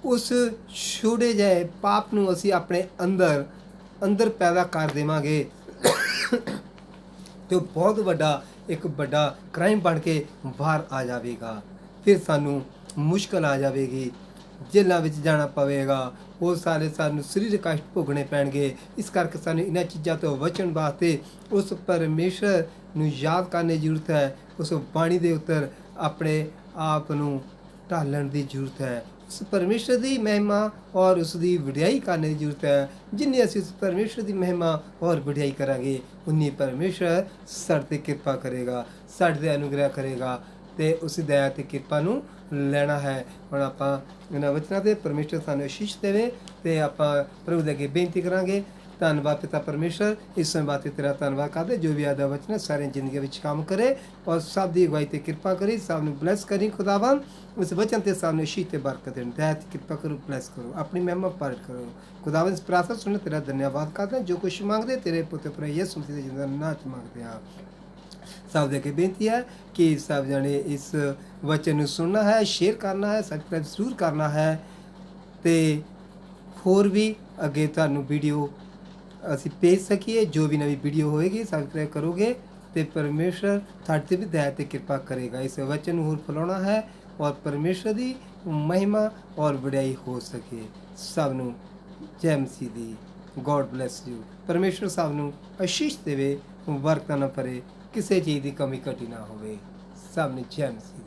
ਉਸ ਛੋਟੇ ਜਿਹੇ ਪਾਪ ਨੂੰ ਅਸੀਂ ਆਪਣੇ ਅੰਦਰ ਪੈਦਾ ਕਰ ਦੇਵਾਂਗੇ ਤੇ ਉਹ ਬਹੁਤ ਵੱਡਾ ਇੱਕ ਵੱਡਾ ਕ੍ਰਾਈਮ ਬਣ ਕੇ ਬਾਹਰ ਆ ਜਾਵੇਗਾ। ਫਿਰ ਸਾਨੂੰ ਮੁਸ਼ਕਲ ਆ ਜਾਵੇਗੀ, ਜੇਲ੍ਹਾਂ ਵਿੱਚ ਜਾਣਾ ਪਵੇਗਾ, ਉਹ ਸਾਰੇ ਸਾਨੂੰ ਸਰੀਰਕ ਕਸ਼ਟ ਭੋਗਣੇ ਪੈਣਗੇ। ਇਸ ਕਰਕੇ ਸਾਨੂੰ ਇਹਨਾਂ ਚੀਜ਼ਾਂ ਤੋਂ ਬਚਣ ਵਾਸਤੇ ਉਸ ਪਰਮੇਸ਼ਰ ਨੂੰ ਯਾਦ ਕਰਨ ਦੀ ਜ਼ਰੂਰਤ ਹੈ। ਉਸ ਬਾਣੀ ਦੇ ਉੱਤੇ ਆਪਣੇ ਆਪ ਨੂੰ ਢਾਲਣ ਦੀ ਜ਼ਰੂਰਤ ਹੈ। ਉਸ ਪਰਮੇਸ਼ਰ ਦੀ ਮਹਿਮਾ ਔਰ ਉਸ ਦੀ ਵਡਿਆਈ ਕਰਨ ਦੀ ਜ਼ਰੂਰਤ ਹੈ। ਜਿੰਨੀ ਅਸੀਂ ਉਸ ਪਰਮੇਸ਼ਰ ਦੀ ਮਹਿਮਾ ਔਰ ਵਡਿਆਈ ਕਰਾਂਗੇ, ਉਨੀ ਪਰਮੇਸ਼ਰ ਸਾਡੇ 'ਤੇ ਕਿਰਪਾ ਕਰੇਗਾ, ਸਾਡੇ 'ਤੇ ਅਨੁਗ੍ਰਹਿ ਕਰੇਗਾ ਤੇ ਉਸ ਦਇਆ ਤੇ ਕਿਰਪਾ ਨੂੰ ਲੈਣਾ ਹੈ। ਹੁਣ ਆਪਾਂ ਇਹਨਾਂ ਵਚਨਾਂ 'ਤੇ ਪਰਮੇਸ਼ਰ ਸਾਨੂੰ ਅਸ਼ੀਸ਼ ਦੇਵੇ ਤੇ ਆਪਾਂ ਪ੍ਰਭੂ ਦੇ ਅੱਗੇ ਬੇਨਤੀ ਕਰਾਂਗੇ। ਧੰਨਵਾਦ ਪਿਤਾ ਪਰਮੇਸ਼ਰ, ਇਸ ਸਮੇਂ ਵਾਸਤੇ ਤੇਰਾ ਧੰਨਵਾਦ ਕਰਦੇ ਜੋ ਵੀ ਆਦਾ ਵਚਨ ਹੈ ਸਾਰੀਆਂ ਜ਼ਿੰਦਗੀਆਂ ਵਿੱਚ ਕੰਮ ਕਰੇ ਔਰ ਸਭ ਦੀ ਅਗਵਾਈ ਤੇ ਕਿਰਪਾ ਕਰੀ, ਸਭ ਨੂੰ ਬਲੈਸ ਕਰੀ ਖੁਦਾਵੰਦ। ਉਸ ਵਚਨ ਤੇ ਸਭ ਨੂੰ ਅਸ਼ੀਸ਼ ਤੇ ਬਰਕਤ ਦੇਣ, ਦਇਆ ਤੇ ਕਿਰਪਾ ਕਰੋ, ਬਲੈਸ ਕਰੋ, ਆਪਣੀ ਮਹਿਮਾ ਪ੍ਰਗਟ ਕਰੋ ਖੁਦਾਵੰਦ। ਇਸ ਪ੍ਰਾਰਥਨਾ ਸੁਣ ਤੇਰਾ ਧੰਨਵਾਦ ਕਰਦੇ ਹਾਂ, ਜੋ ਕੁਛ ਮੰਗਦੇ ਤੇਰੇ ਪੁੱਤਰ ਪ੍ਰਭੂ ਯਿਸੂ ਮਸੀਹ ਦੇ ਜਿੰਦਾ ਨਾਮ ਚ ਮੰਗਦੇ ਹਾਂ। ਸਭ ਦੇ ਅੱਗੇ ਬੇਨਤੀ ਹੈ ਕਿ ਸਭ ਜਣੇ ਇਸ ਵਚਨ ਨੂੰ ਸੁਣਨਾ ਹੈ, ਸ਼ੇਅਰ ਕਰਨਾ ਹੈ, ਸਬਸਕ੍ਰਾਈਬ ਜ਼ਰੂਰ ਕਰਨਾ ਹੈ ਤੇ ਹੋਰ ਵੀ ਅੱਗੇ ਤੁਹਾਨੂੰ ਵੀਡੀਓ ਅਸੀਂ ਭੇਜ ਸਕੀਏ। ਜੋ ਵੀ ਨਵੀਂ ਵੀਡੀਓ ਹੋਏਗੀ ਸਬਸਕ੍ਰਾਈਬ ਕਰੋਗੇ ਤੇ ਪਰਮੇਸ਼ਰ ਤੁਹਾਡੇ ਤੇ ਵੀ ਦਇਆ ਤੇ ਕਿਰਪਾ ਕਰੇਗਾ। ਇਸ ਵਚਨ ਨੂੰ ਹੋਰ ਫੈਲਾਉਣਾ ਹੈ ਔਰ ਪਰਮੇਸ਼ਰ ਦੀ ਮਹਿਮਾ ਔਰ ਵਡਿਆਈ ਹੋ ਸਕੇ। ਸਭ ਨੂੰ ਜੈ ਮਸੀਹ ਦੀ। God bless you. ਪਰਮੇਸ਼ਰ ਸਭ ਨੂੰ ਆਸ਼ੀਸ਼ ਦੇਵੇ, ਬਰਕਤਾਂ ਨਾ ਭਰੇ, ਕਿਸੇ ਚੀਜ਼ ਦੀ ਕਮੀ ਘਟੀ ਨਾ ਹੋਵੇ। ਸਭ ਨੂੰ ਜੈ ਮਸੀਹ ਦੀ।